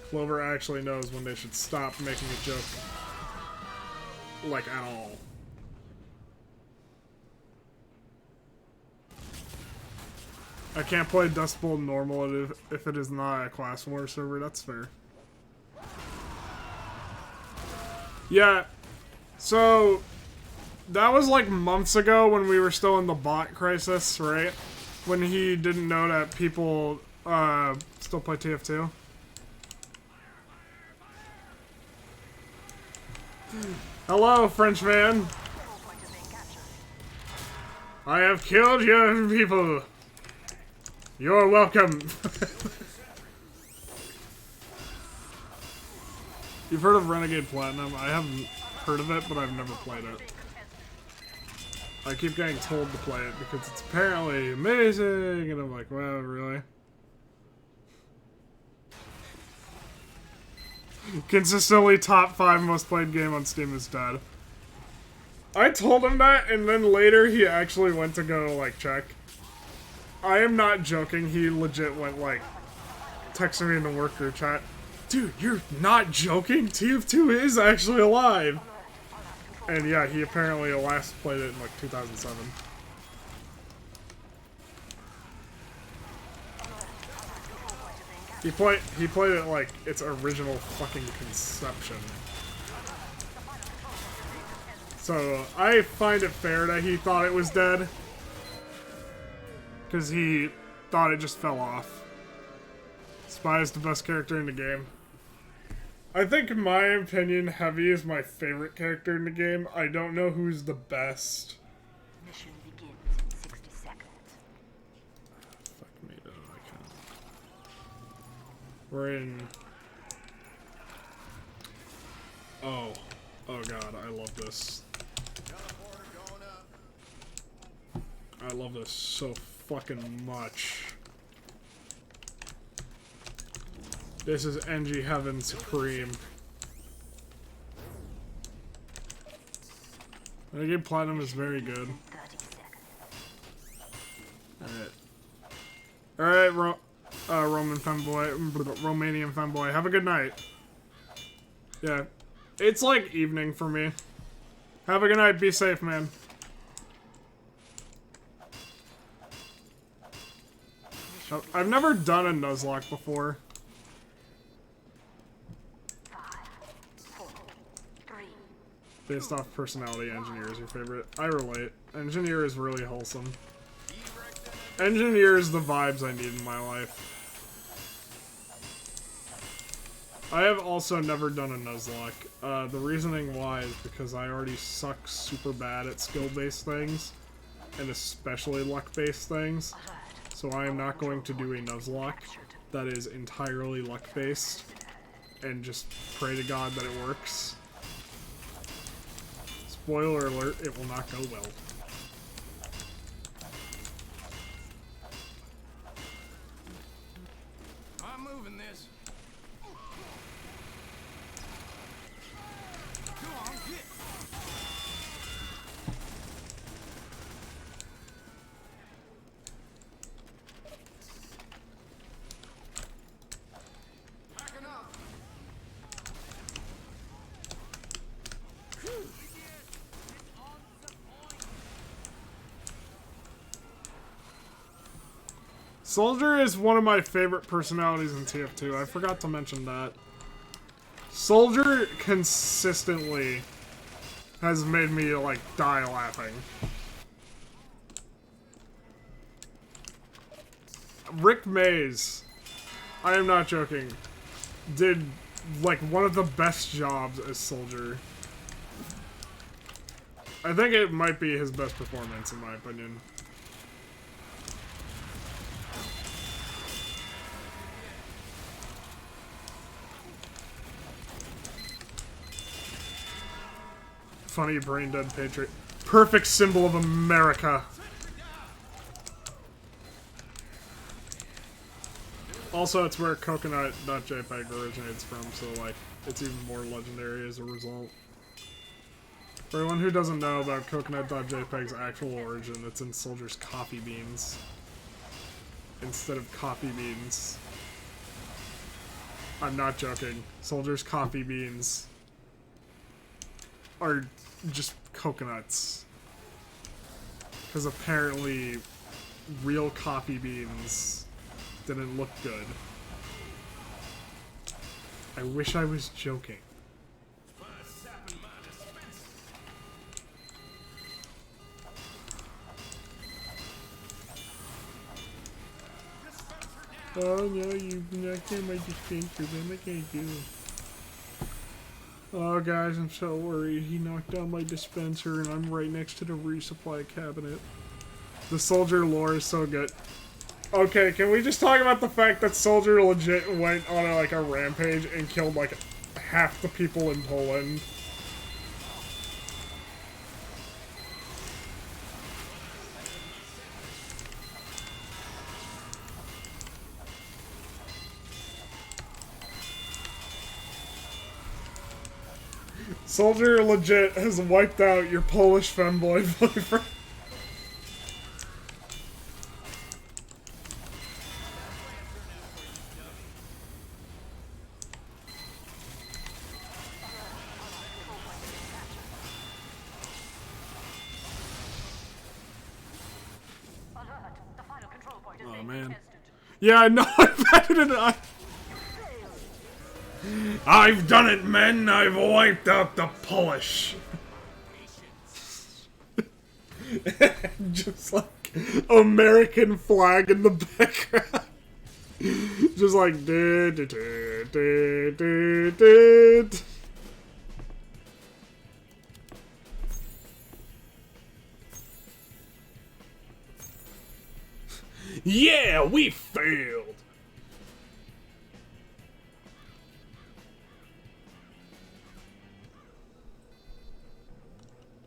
Clover actually knows when they should stop making a joke, like, at all. I can't play Dust Bowl normal if it is not a class war server. That's fair. Yeah, so that was like months ago when we were still in the bot crisis, right? When he didn't know that people still play TF2. Hello, Frenchman. I have killed your people. You're welcome. You've heard of Renegade Platinum? I haven't heard of it, but I've never played it. I keep getting told to play it because it's apparently amazing, and I'm like, well, really? Consistently top 5 most played game on Steam is dead. I told him that, and then later he actually went to go, like, check. I am not joking, he legit went, like, texting me in the work group chat. Dude, you're not joking? TF2 is actually alive! And yeah, he apparently last played it in, like, 2007. He played it like its original fucking conception. So, I find it fair that he thought it was dead. Because he thought it just fell off. Spy is the best character in the game. I think, in my opinion, Heavy is my favorite character in the game. I don't know who's the best. Mission begins in 60 seconds. Fuck me, though, I can't. We're in... Oh. Oh god, I love this. I love this so fucking much. This is NG Heaven Supreme. Renegade Platinum is very good. Alright, Roman femboy, Romanian femboy. Have a good night. Yeah. It's like evening for me. Have a good night, be safe, man. I've never done a Nuzlocke before. 5, 4, 3. Based off personality, Engineer is your favorite. I relate. Engineer is really wholesome. Engineer is the vibes I need in my life. I have also never done a Nuzlocke. The reasoning why is because I already suck super bad at skill-based things, and especially luck-based things. So I am not going to do a Nuzlocke that is entirely luck-based, and just pray to God that it works. Spoiler alert, it will not go well. I'm moving this. Go on, get. Backing up. Soldier is one of my favorite personalities in TF2. I forgot to mention that. Soldier consistently has made me, like, die laughing. Rick Mays, I am not joking, did, like, one of the best jobs as Soldier. I think it might be his best performance, in my opinion. Funny brain dead patriot. Perfect symbol of America. Also, it's where coconut.jpg originates from, so like, it's even more legendary as a result. For anyone who doesn't know about coconut.jpg's actual origin, it's in Soldier's coffee beans. instead of coffee beans. I'm not joking. Soldiers' coffee beans are just coconuts. Because apparently real coffee beans didn't look good. I wish I was joking. Oh no, you knocked down my dispenser, man. I can't do it. Oh guys, I'm so worried. He knocked down my dispenser and I'm right next to the resupply cabinet. The soldier lore is so good. Okay, can we just talk about the fact that Soldier legit went on a rampage and killed like half the people in Poland? Soldier legit has wiped out your Polish femboy boyfriend. Oh man. Yeah, I know. I've done it, men. I've wiped out the Polish. Just like American flag in the background. Just like Yeah, we failed.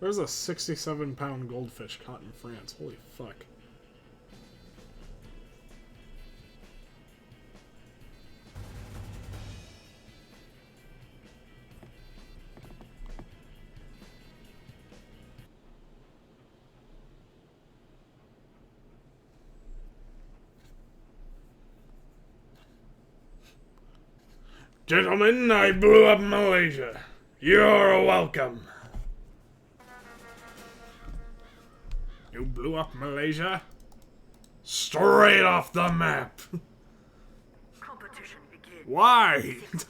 There's a 67-pound goldfish caught in France. Holy fuck. Gentlemen, I blew up Malaysia. You're welcome. You blew up Malaysia? Straight off the map. Competition begins. Why? 60 seconds.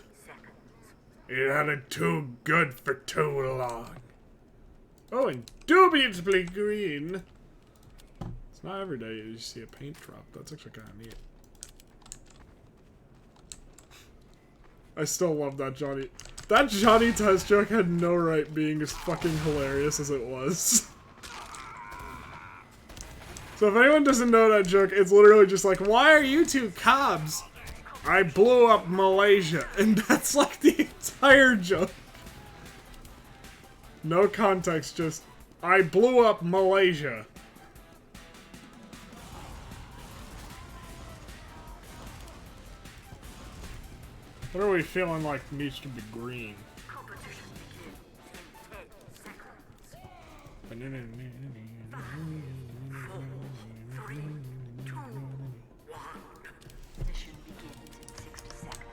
It had it too good for too long. Oh, indubitably green. It's not every day you see a paint drop. That's actually kind of neat. I still love that Johnny. That Johnny Test joke had no right being as fucking hilarious as it was. So if anyone doesn't know that joke, it's literally just like, why are you two cobs? I blew up Malaysia. And that's like the entire joke. No context, just, I blew up Malaysia. What are we feeling like needs to be green? Competition begins in 10 seconds. 4, 3, 2, 1. Mission begins in 60 seconds.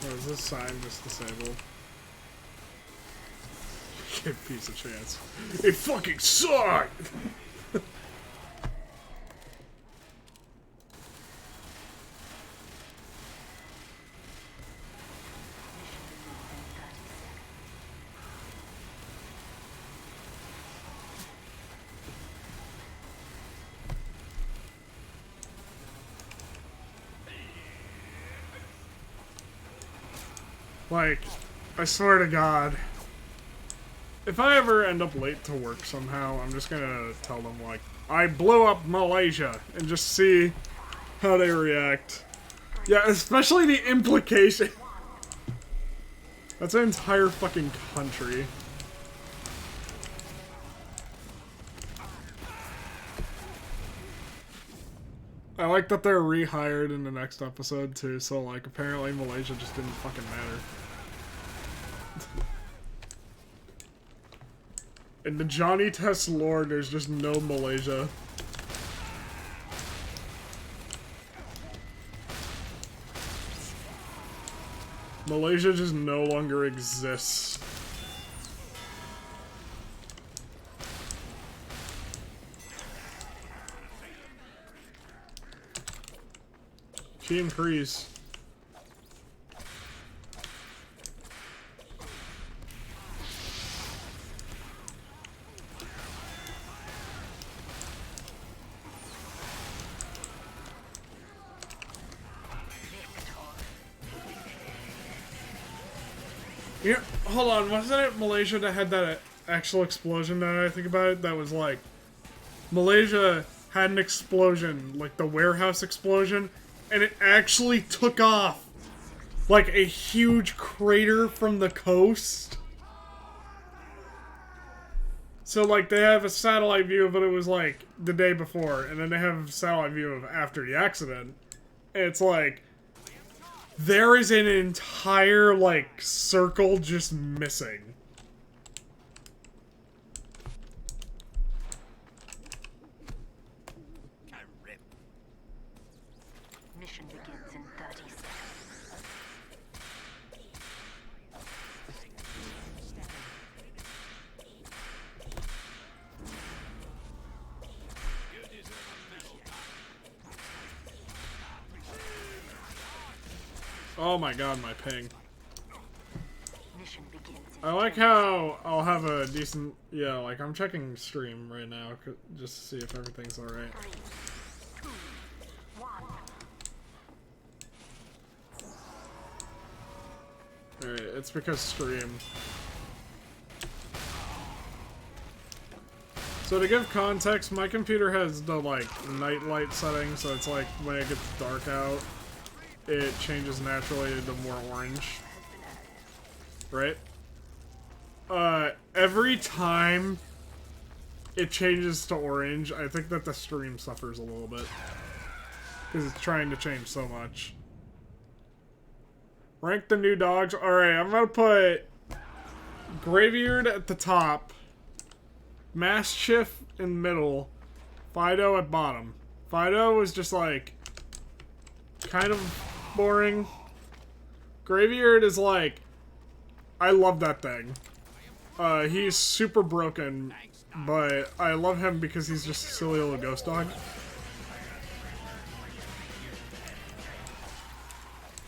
Oh, is this sign just disabled? Give peace a chance. It fucking sucked! Like, I swear to God, if I ever end up late to work somehow, I'm just gonna tell them, like, I blew up Malaysia, and just see how they react. Yeah, especially the implication. That's an entire fucking country. I like that they're rehired in the next episode too, so like apparently Malaysia just didn't fucking matter. In the Johnny Test lore, there's just no Malaysia. Malaysia just no longer exists. Team Crease. Yeah, hold on, wasn't it Malaysia that had that actual explosion now that I think about it? That was like, Malaysia had an explosion, like the warehouse explosion, and it actually took off like a huge crater from the coast. So like they have a satellite view of it, it was like the day before, and then they have a satellite view of after the accident. And it's like, there is an entire, like, circle just missing. Mission begins in 30 seconds. Oh my god, my ping. Mission begins in I like how I'll have a decent... Yeah, like, I'm checking stream right now, just to see if everything's alright. 3, 2, 1. Alright, it's because stream. So to give context, my computer has the, like, night light setting, so it's like, when it gets dark out, it changes naturally to more orange. Right? Every time it changes to orange, I think that the stream suffers a little bit. Because it's trying to change so much. Rank the new dogs. Alright, I'm gonna put Graveyard at the top, Mastiff in the middle, Fido at bottom. Fido was just like kind of boring. Graveyard is like, I love that thing. He's super broken, but I love him because he's just a silly little ghost dog.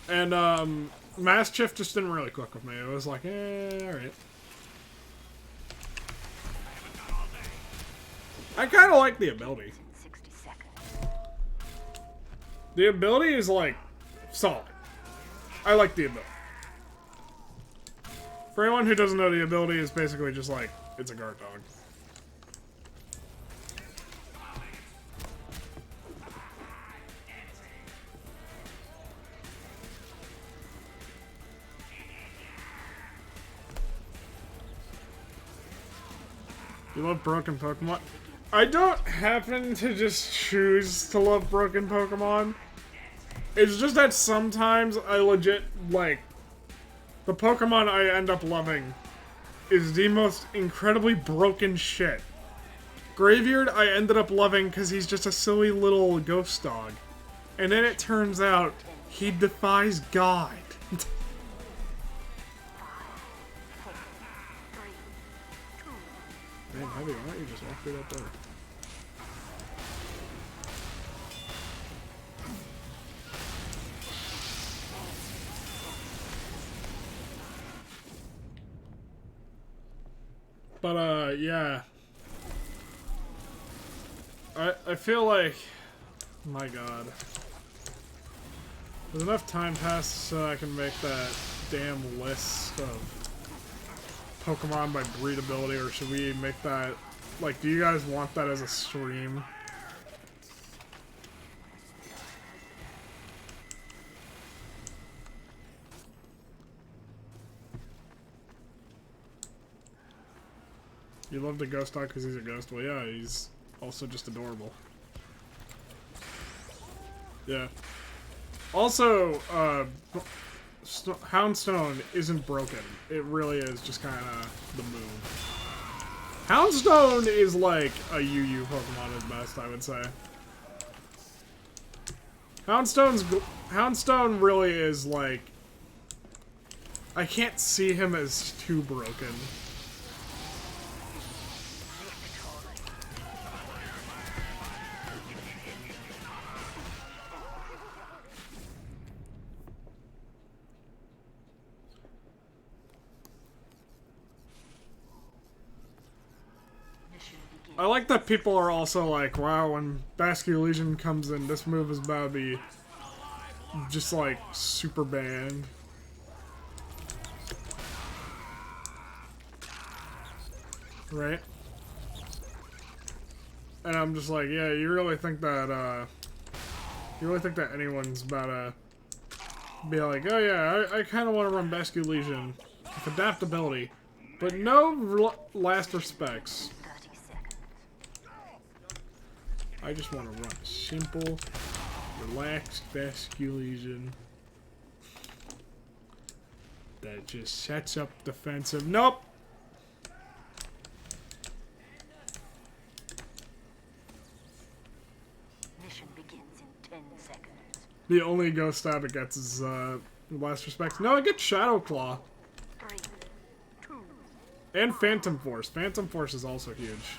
And Mastiff just didn't really click with me. It was like, alright. I kind of like the ability. 60 seconds. The ability is like solid. I like the ability. For anyone who doesn't know, the ability is basically just like, it's a guard dog. You love broken Pokemon? I don't happen to just choose to love broken Pokemon. It's just that sometimes I legit, like, the Pokemon I end up loving is the most incredibly broken shit. Graveyard I ended up loving because he's just a silly little ghost dog. And then it turns out he defies God. Damn, Heavy, why don't you just walk through that door? But, yeah. I feel like... My god. There's enough time passed so I can make that damn list of Pokemon by breedability, or should we make that... Like, do you guys want that as a stream? You love the ghost dog because he's a ghost? Well, yeah, he's also just adorable. Yeah. Also, Houndstone isn't broken. It really is just kind of the move. Houndstone is like a UU Pokemon at best, I would say. Houndstone really is like... I can't see him as too broken. I like that people are also like, wow, when Basculegion comes in, this move is about to be just like super banned. Right? And I'm just like, yeah, you really think that anyone's about to be like, oh yeah, I kind of want to run Basculegion with adaptability, but no last respects. I just want to run simple, relaxed Basculegion that just sets up defensive. Nope! Mission begins in 10 seconds. The only ghost stab it gets is last respects. No, it gets Shadow Claw. 3, 2, And Phantom Force. Phantom Force is also huge.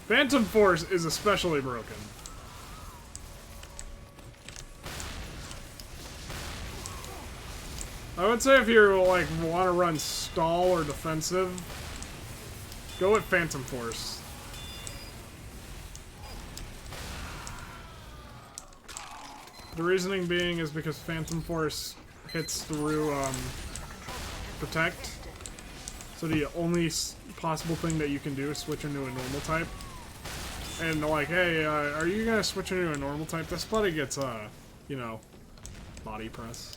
Phantom Force is especially broken. I would say if you like want to run stall or defensive, go with Phantom Force. The reasoning being is because Phantom Force hits through Protect. So the only possible thing that you can do is switch into a normal type. And like, hey, are you gonna switch into a normal type? This buddy gets, you know, body press.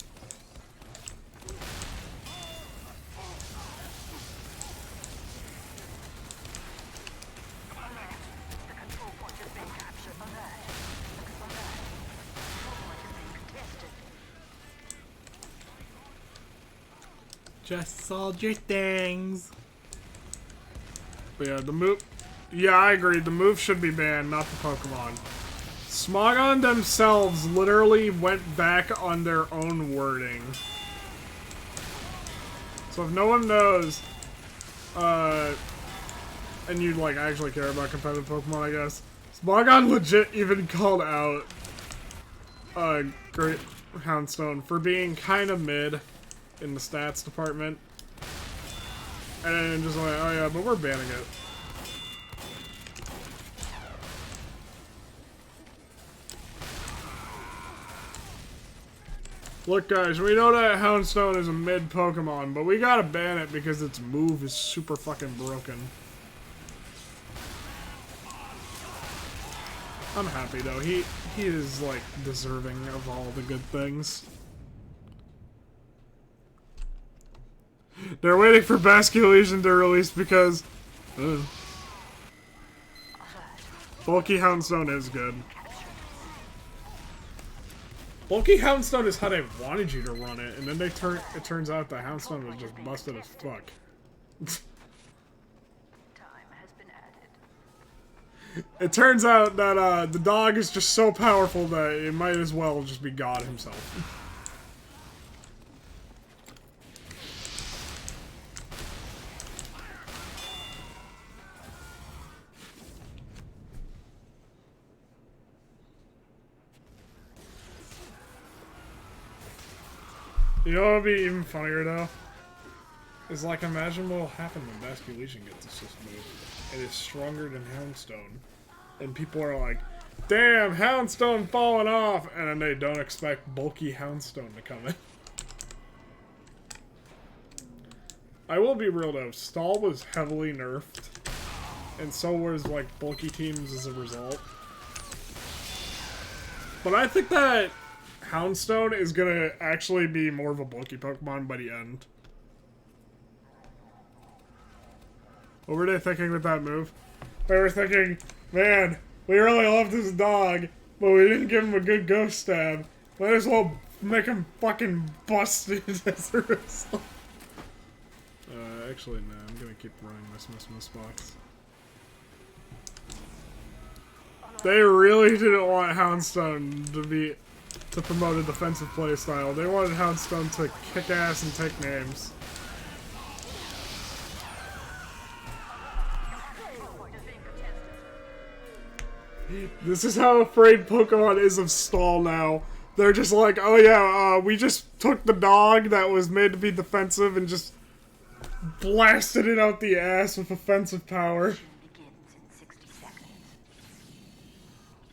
Just soldier things. But yeah, the move... Yeah, I agree. The move should be banned, not the Pokemon. Smogon themselves literally went back on their own wording. So if no one knows, and you like actually care about competitive Pokemon, I guess, Smogon legit even called out Great Houndstone for being kind of mid in the stats department. And just like, oh yeah, but we're banning it. Look guys, we know that Houndstone is a mid Pokemon, but we gotta ban it because its move is super fucking broken. I'm happy though, he is like deserving of all the good things. They're waiting for Basculegion to release because Bulky Houndstone is good. Bulky Houndstone is how they wanted you to run it, and then it turns out that Houndstone was just busted as fuck. time has been added. It turns out that the dog is just so powerful that it might as well just be God himself. You know what would be even funnier though? Is like, imagine what will happen when Basculegion gets a system move. It is stronger than Houndstone. And people are like, damn, Houndstone falling off! And then they don't expect bulky Houndstone to come in. I will be real though, Stall was heavily nerfed. And so was like bulky teams as a result. But I think that Houndstone is gonna actually be more of a bulky Pokemon by the end. What were they thinking with that move? They were thinking, Man, we really love this dog, but we didn't give him a good ghost stab. Might as well make him fucking busted as a result. Actually, no, I'm gonna keep running this miss box. They really didn't want Houndstone to promote a defensive playstyle. They wanted Houndstone to kick ass and take names. This is how afraid Pokemon is of stall now. They're just like, oh yeah, we just took the dog that was made to be defensive and just blasted it out the ass with offensive power. Begins in 60 seconds.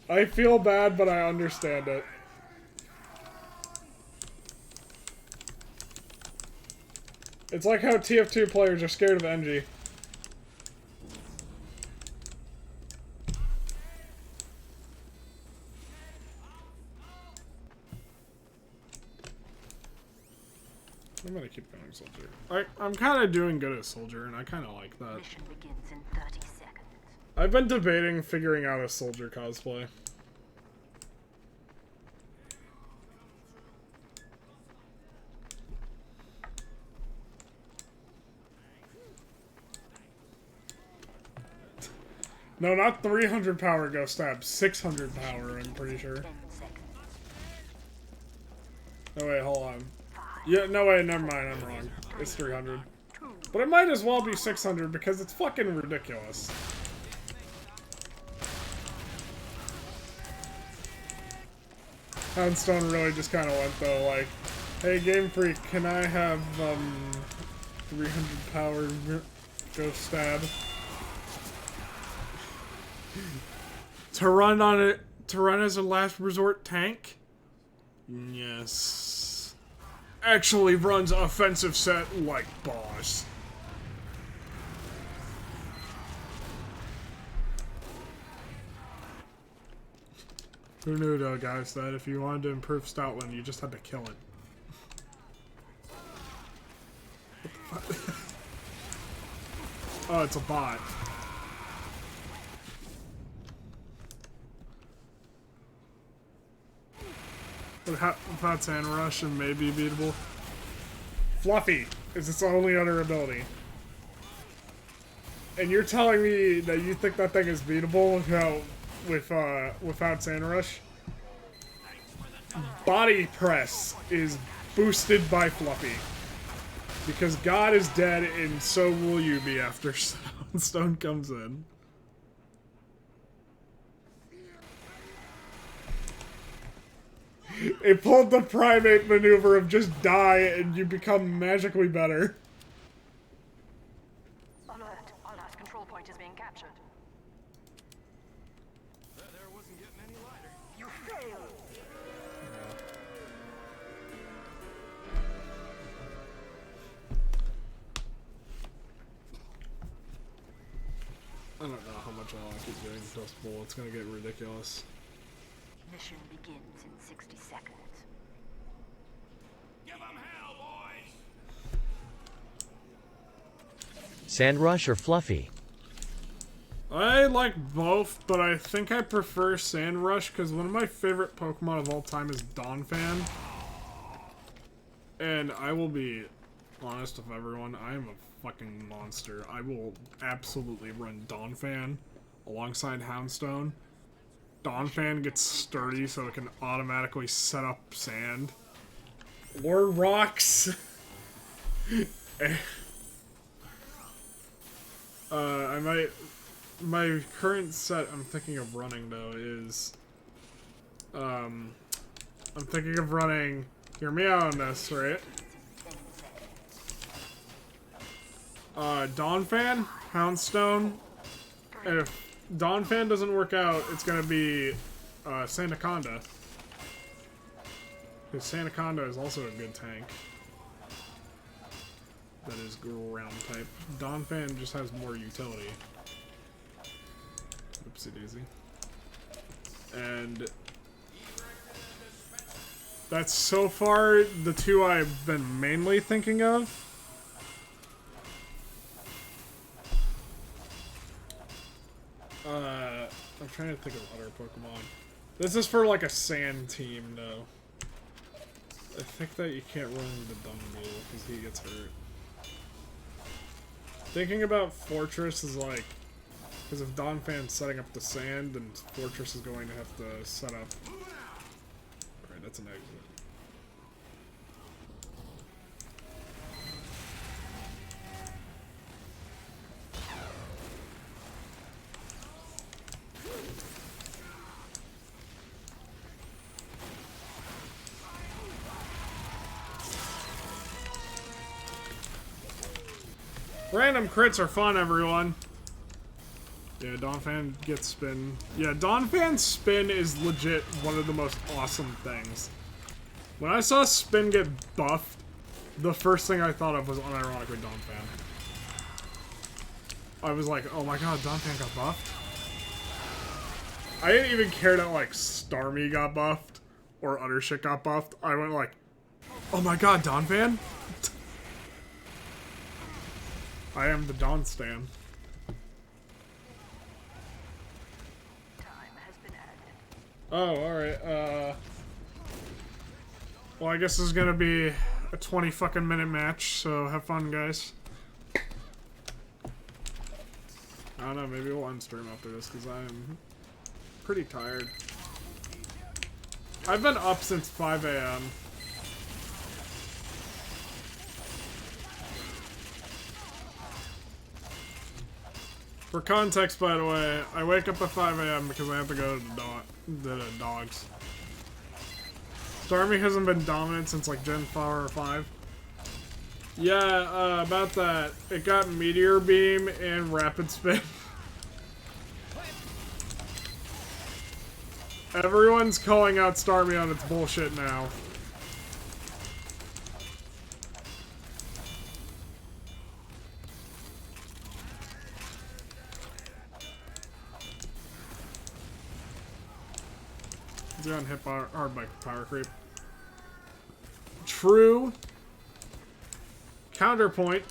I feel bad, but I understand it. It's like how TF2 players are scared of NG. I'm gonna keep going Soldier. I'm kind of doing good at Soldier, and I kind of like that. Mission begins in 30 seconds. I've been debating figuring out a Soldier cosplay. No, not 300 power ghost stab, 600 power, I'm pretty sure. 10 seconds. No, wait, hold on. Yeah, no, wait, never mind, I'm wrong. It's 300. But it might as well be 600 because it's fucking ridiculous. Houndstone really just kind of went though, like, hey Game Freak, can I have 300 power ghost stab? To run as a last resort tank? Yes. Actually runs offensive set like boss. Who knew though, guys, that if you wanted to improve Stoutland, you just had to kill it. What the fuck? Oh, it's a bot. Without Sand Rush and maybe beatable. Fluffy is its only other ability. And you're telling me that you think that thing is beatable without Sand Rush? Body Press is boosted by Fluffy. Because God is dead and so will you be after Stone comes in. It pulled the primate maneuver of just die and you become magically better. Alert. Our last control point is being captured. That there wasn't getting any lighter. You failed. I don't know how much I like keep doing Dust Bowl. It's gonna get ridiculous. Mission begins in 60 seconds. Give 'em hell, boys! Sand Rush or Fluffy? I like both, but I think I prefer Sand Rush because one of my favorite Pokemon of all time is Donphan. And I will be honest with everyone, I am a fucking monster. I will absolutely run Donphan alongside Houndstone. Donphan gets sturdy so it can automatically set up sand. Or rocks! My current set I'm thinking of running though is I'm thinking of running, hear me out on this, right? Donphan, Houndstone, and if Donphan doesn't work out, it's gonna be Sandaconda. Because Sandaconda is also a good tank. That is ground type. Donphan just has more utility. Oopsie daisy. And that's so far the two I've been mainly thinking of. trying to think of other Pokemon. This is for like a sand team, though. I think that you can't run into Dumble because he gets hurt. Thinking about Fortress is like, because if Donphan's setting up the sand, then Fortress is going to have to set up. Alright, that's an exit. Random crits are fun, everyone. Yeah, Donphan gets spin. Yeah, Donphan's spin is legit one of the most awesome things. When I saw spin get buffed, the first thing I thought of was unironically Donphan. I was like, oh my god, Donphan got buffed? I didn't even care that, like, Starmie got buffed or other shit got buffed. I went like, oh my god, Donphan? I am the Dawn Stan. Oh, alright, well, I guess this is gonna be a 20 fucking minute match, so have fun, guys. I don't know, maybe we'll end stream after this, because I'm pretty tired. I've been up since 5 a.m. For context, by the way, I wake up at 5 a.m. because I have to go to the dogs. Starmie hasn't been dominant since like Gen 4 or 5. Yeah, about that. It got Meteor Beam and Rapid Spin. Everyone's calling out Starmie on its bullshit now. He's gotten hit hard by power creep. True. Counterpoint.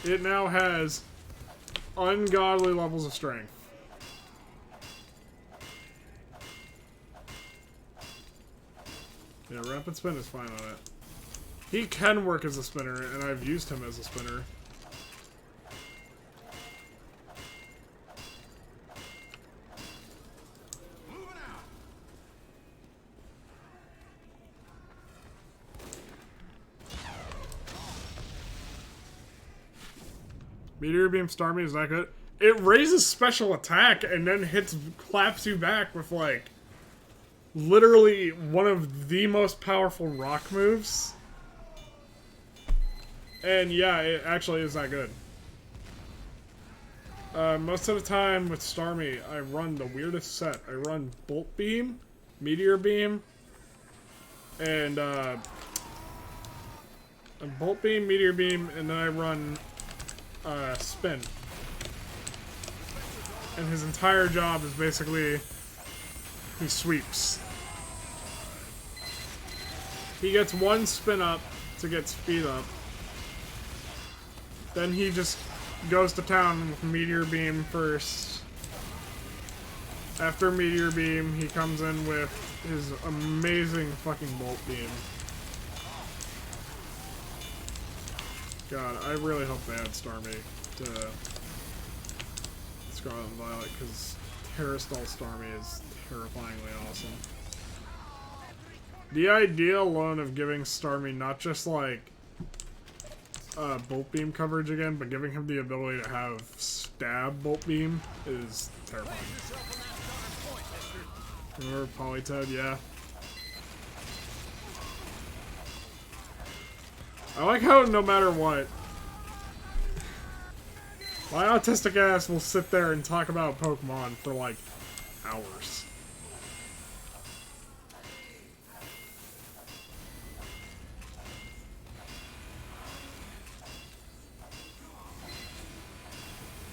It now has ungodly levels of strength. Yeah, Rapid Spin is fine on it. He can work as a spinner, and I've used him as a spinner. Meteor Beam Starmie is that good? It raises special attack and then claps you back with like literally one of the most powerful rock moves. And yeah, it actually is that good. Most of the time with Starmie, I run the weirdest set. I run Bolt Beam, Meteor Beam, and Bolt Beam, Meteor Beam, and then I run Spin. And his entire job is basically he sweeps. He gets one spin up to get speed up. Then he just goes to town with Meteor Beam first. After Meteor Beam, he comes in with his amazing fucking Bolt Beam. God, I really hope they add Starmie to Scarlet and Violet, because Terrastall Starmie is terrifyingly awesome. The idea alone of giving Starmie not just like Bolt Beam coverage again, but giving him the ability to have Stab Bolt Beam is terrifying. Remember Polytoad? Yeah. I like how no matter what, my autistic ass will sit there and talk about Pokemon for like hours.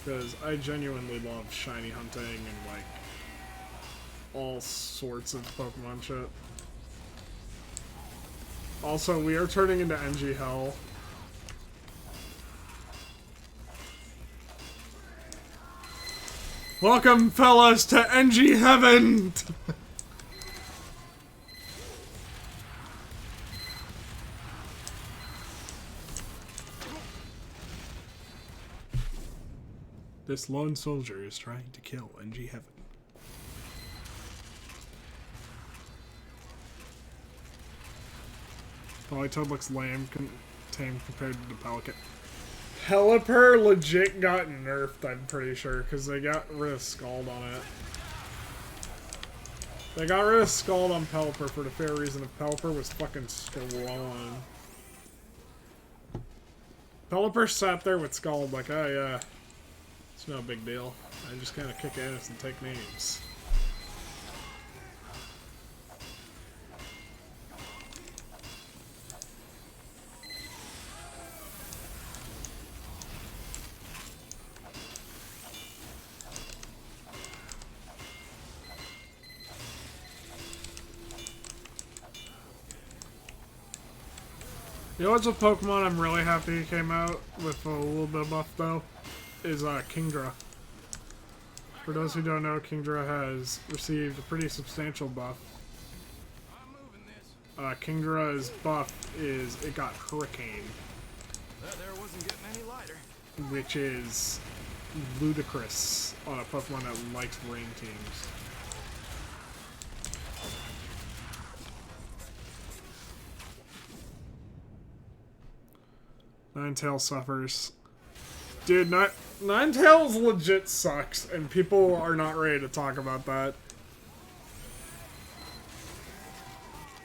Because I genuinely love shiny hunting and like all sorts of Pokemon shit. Also, we are turning into NG Hell. Welcome, fellas, to NG Heaven! This lone soldier is trying to kill NG Heaven. Polytoad looks lame, tame compared to the Pelican. Pelipper legit got nerfed, I'm pretty sure, because they got rid of Scald on it. They got rid of Scald on Pelipper for the fair reason if Pelipper was fucking strong. Pelipper sat there with Scald like, oh yeah, it's no big deal. I just kind of kick ass and take names. You know what's a Pokemon I'm really happy came out with a little bit of buff though? Is Kingdra. For those who don't know, Kingdra has received a pretty substantial buff. Kingdra's buff is it got Hurricane. There wasn't getting any lighter. Which is ludicrous on a Pokemon that likes rain teams. Ninetales suffers. Dude, Ninetales legit sucks, and people are not ready to talk about that.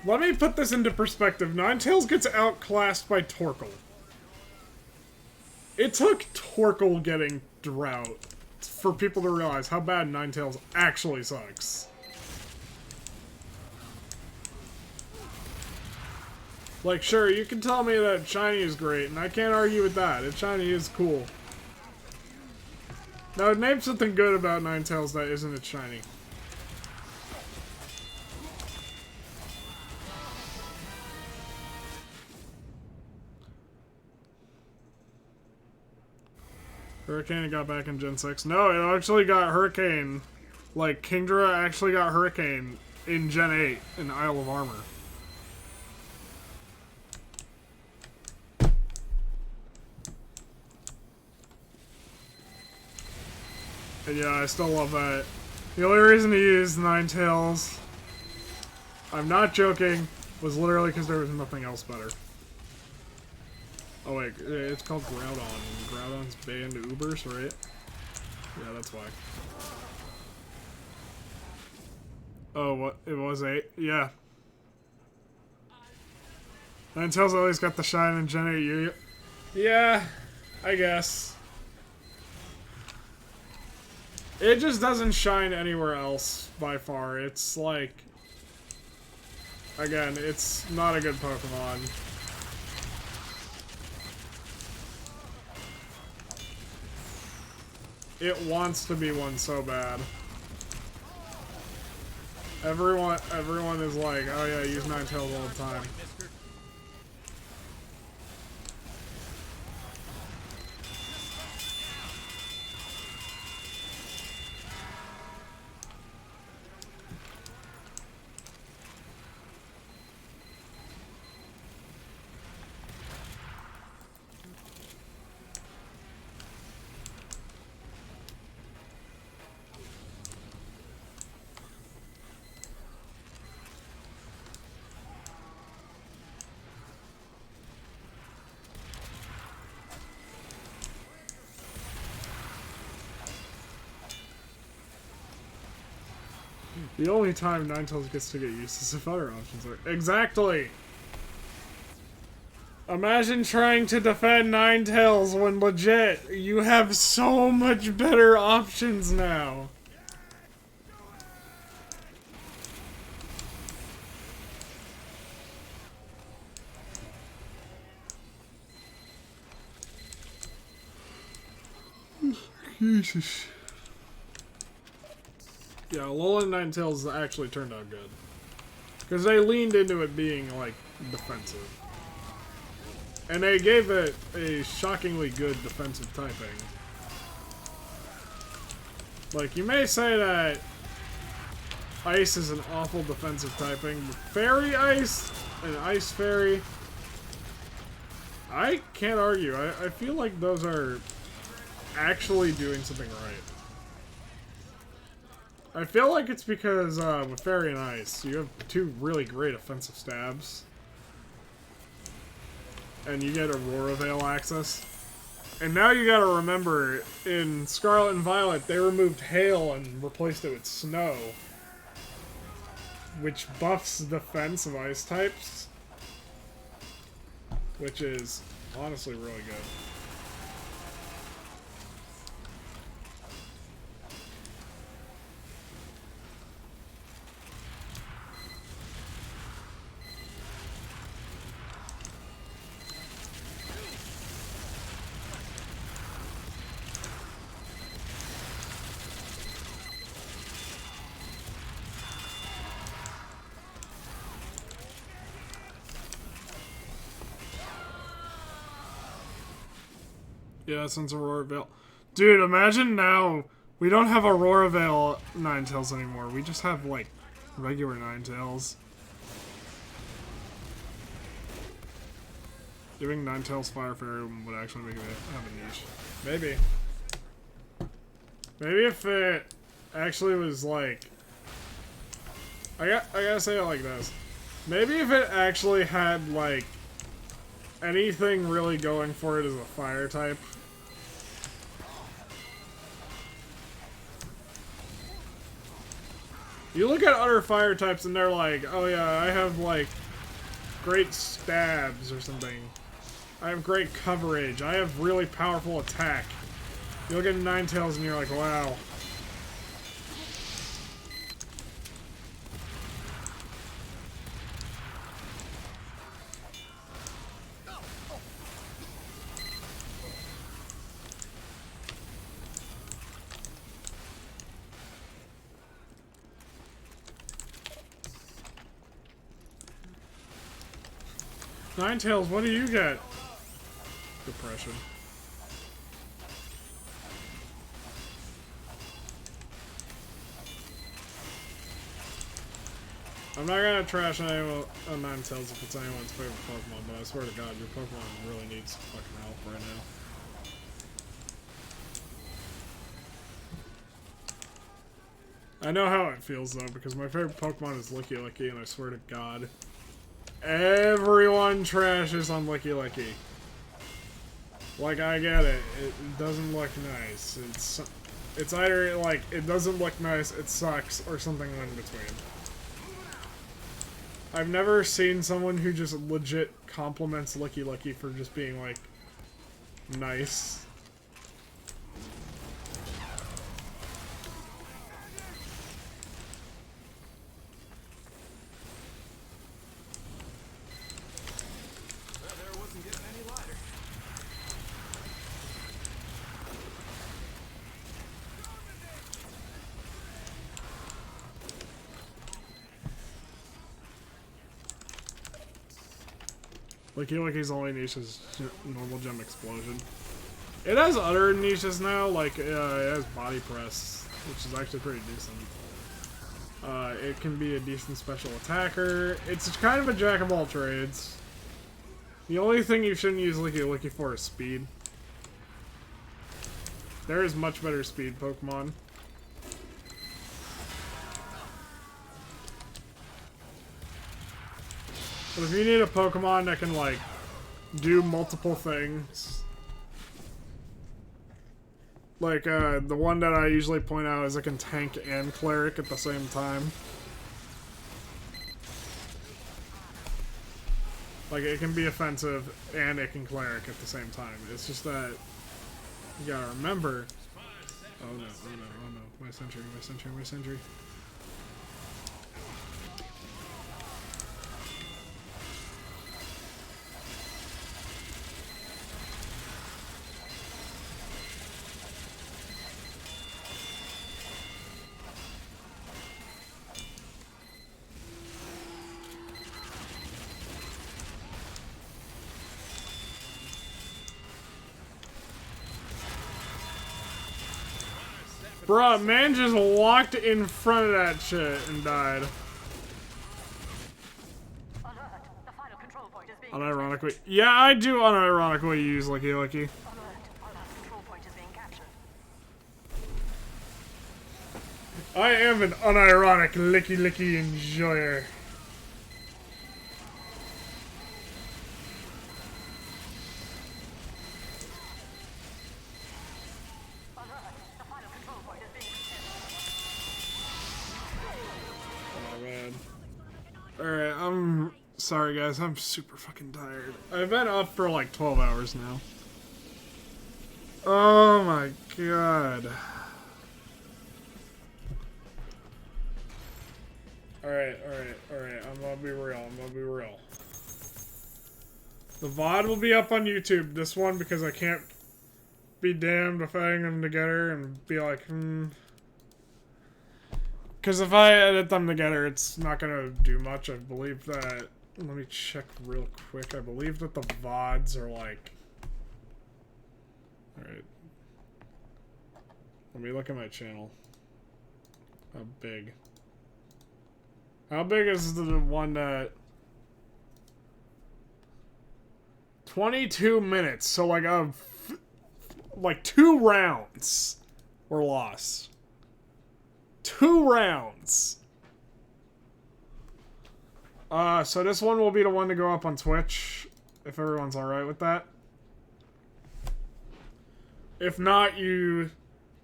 Let me put this into perspective. Ninetales gets outclassed by Torkoal. It took Torkoal getting Drought for people to realize how bad Ninetales actually sucks. Like, sure, you can tell me that Shiny is great, and I can't argue with that. Shiny is cool. Now, name something good about Ninetales that isn't its Shiny. Hurricane got back in Gen 6. No, it actually got Hurricane. Like, Kingdra actually got Hurricane in Gen 8 in Isle of Armor. And yeah, I still love that. The only reason to use Ninetales, I'm not joking, was literally because there was nothing else better. Oh wait, it's called Groudon. Groudon's banned Ubers, right? Yeah, that's why. Oh, what? It was 8? Yeah. Ninetales always got the shine in Gen 8. Yeah, I guess. It just doesn't shine anywhere else, by far. It's like... Again, it's not a good Pokemon. It wants to be one so bad. Everyone is like, oh yeah, use Ninetales all the time. The only time Ninetales gets to get used is if other options are... Exactly! Imagine trying to defend Ninetales when legit, you have so much better options now. Jesus. Yeah, Alolan Ninetales actually turned out good. Because they leaned into it being, like, defensive. And they gave it a shockingly good defensive typing. Like, you may say that ice is an awful defensive typing, but fairy ice and ice fairy, I can't argue. I feel like those are actually doing something right. I feel like it's because with fairy and ice, you have two really great offensive stabs. And you get Aurora Veil access. And now you gotta remember, in Scarlet and Violet, they removed hail and replaced it with snow. Which buffs the defense of ice types. Which is honestly really good. Yeah, since Aurora Veil. Dude, imagine now we don't have Aurora Veil Ninetales anymore. We just have, like, regular Ninetales. Giving Ninetales Fire Fairy would actually make it have a niche. Maybe. Maybe if it actually was, like... I gotta say it like this. Maybe if it actually had, like, anything really going for it as a fire type. You look at other fire types and they're like, oh yeah, I have like great stabs or something. I have great coverage. I have really powerful attack. You look at Ninetales and you're like, wow. Ninetales, what do you get? Depression. I'm not gonna trash anyone on Ninetales if it's anyone's favorite Pokemon, but I swear to God, your Pokemon really needs fucking help right now. I know how it feels though, because my favorite Pokemon is Licky Licky, and I swear to God, everyone trashes on Licky Licky. Like, I get it. It doesn't look nice. It's either, like, it doesn't look nice, it sucks, or something in between. I've never seen someone who just legit compliments Licky Licky for just being, like, nice. Licky Licky's only niche is normal gem explosion. It has other niches now, like it has body press, which is actually pretty decent. It can be a decent special attacker. It's kind of a jack of all trades. The only thing you shouldn't use Licky Licky for is speed. There is much better speed Pokemon. But if you need a Pokemon that can, like, do multiple things, like, the one that I usually point out is it can tank and cleric at the same time. Like, it can be offensive and it can cleric at the same time. It's just that you gotta remember. Oh no, oh no, oh no. My sentry, my sentry, my sentry. Bruh, man just walked in front of that shit and died. Alert. The final control point is being Unironically. Yeah, I do unironically use Licky Licky. Alert. Our last control point is being captured. I am an unironic Licky Licky enjoyer. Alert. The final control point is being Oh man. Alright, I'm sorry guys, I'm super fucking tired. I've been up for like 12 hours now. Oh my god. Alright, I'm gonna be real. The VOD will be up on YouTube, this one, because I can't be damned if I hang them together and be like, Because if I edit them together, it's not gonna do much. I believe that... Let me check real quick. I believe that the VODs are like... Alright. Let me look at my channel. How big? How big is the one that... 22 minutes. So like 2 rounds were lost. 2 rounds. So this one will be the one to go up on Twitch, if everyone's alright with that. If not, you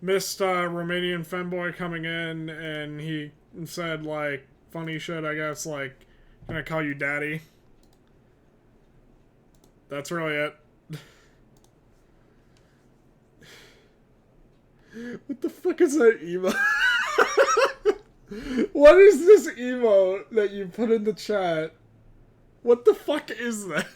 missed Romanian femboy coming in, and he said, like, funny shit, I guess, like, can I call you daddy? That's really it. What the fuck is that emo? What is this emo that you put in the chat? What the fuck is that?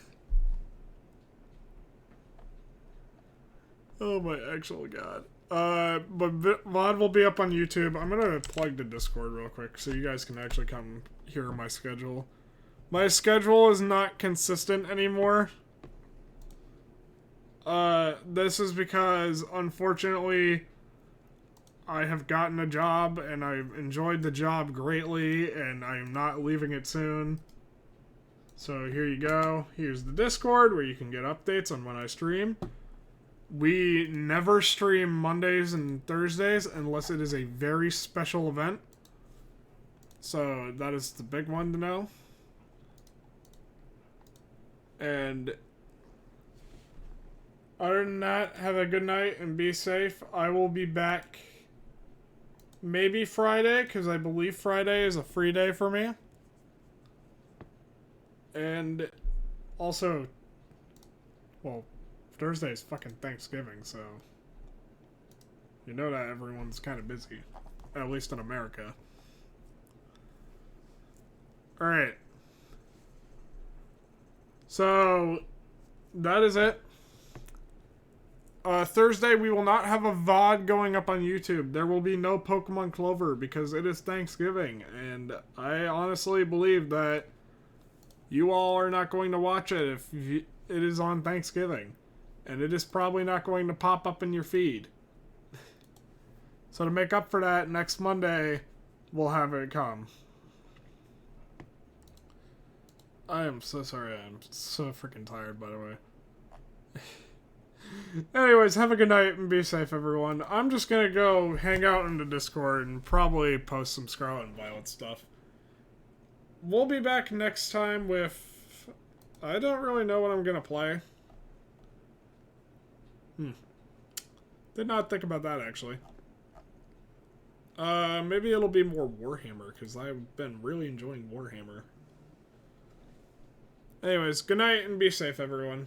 Oh my actual god. But VOD will be up on YouTube. I'm gonna plug the Discord real quick so you guys can actually come hear my schedule. My schedule is not consistent anymore. This is because, unfortunately, I have gotten a job, and I've enjoyed the job greatly, and I am not leaving it soon. So here you go. Here's the Discord, where you can get updates on when I stream. We never stream Mondays and Thursdays unless it is a very special event. So that is the big one to know. And other than that, have a good night and be safe. I will be back maybe Friday, because I believe Friday is a free day for me. And also, well, Thursday is fucking Thanksgiving, so you know that everyone's kind of busy, at least in America. Alright. So, that is it. Thursday, we will not have a VOD going up on YouTube. There will be no Pokemon Clover because it is Thanksgiving. And I honestly believe that you all are not going to watch it if it is on Thanksgiving. And it is probably not going to pop up in your feed. So to make up for that, next Monday, we'll have it come. I am so sorry. I'm so freaking tired, by the way. Anyways, have a good night and be safe, everyone. I'm just gonna go hang out in the Discord and probably post some Scarlet and Violet stuff. We'll be back next time with... I don't really know what I'm gonna play. Did not think about that, actually. Maybe it'll be more Warhammer, because I've been really enjoying Warhammer. Anyways, good night and be safe, everyone.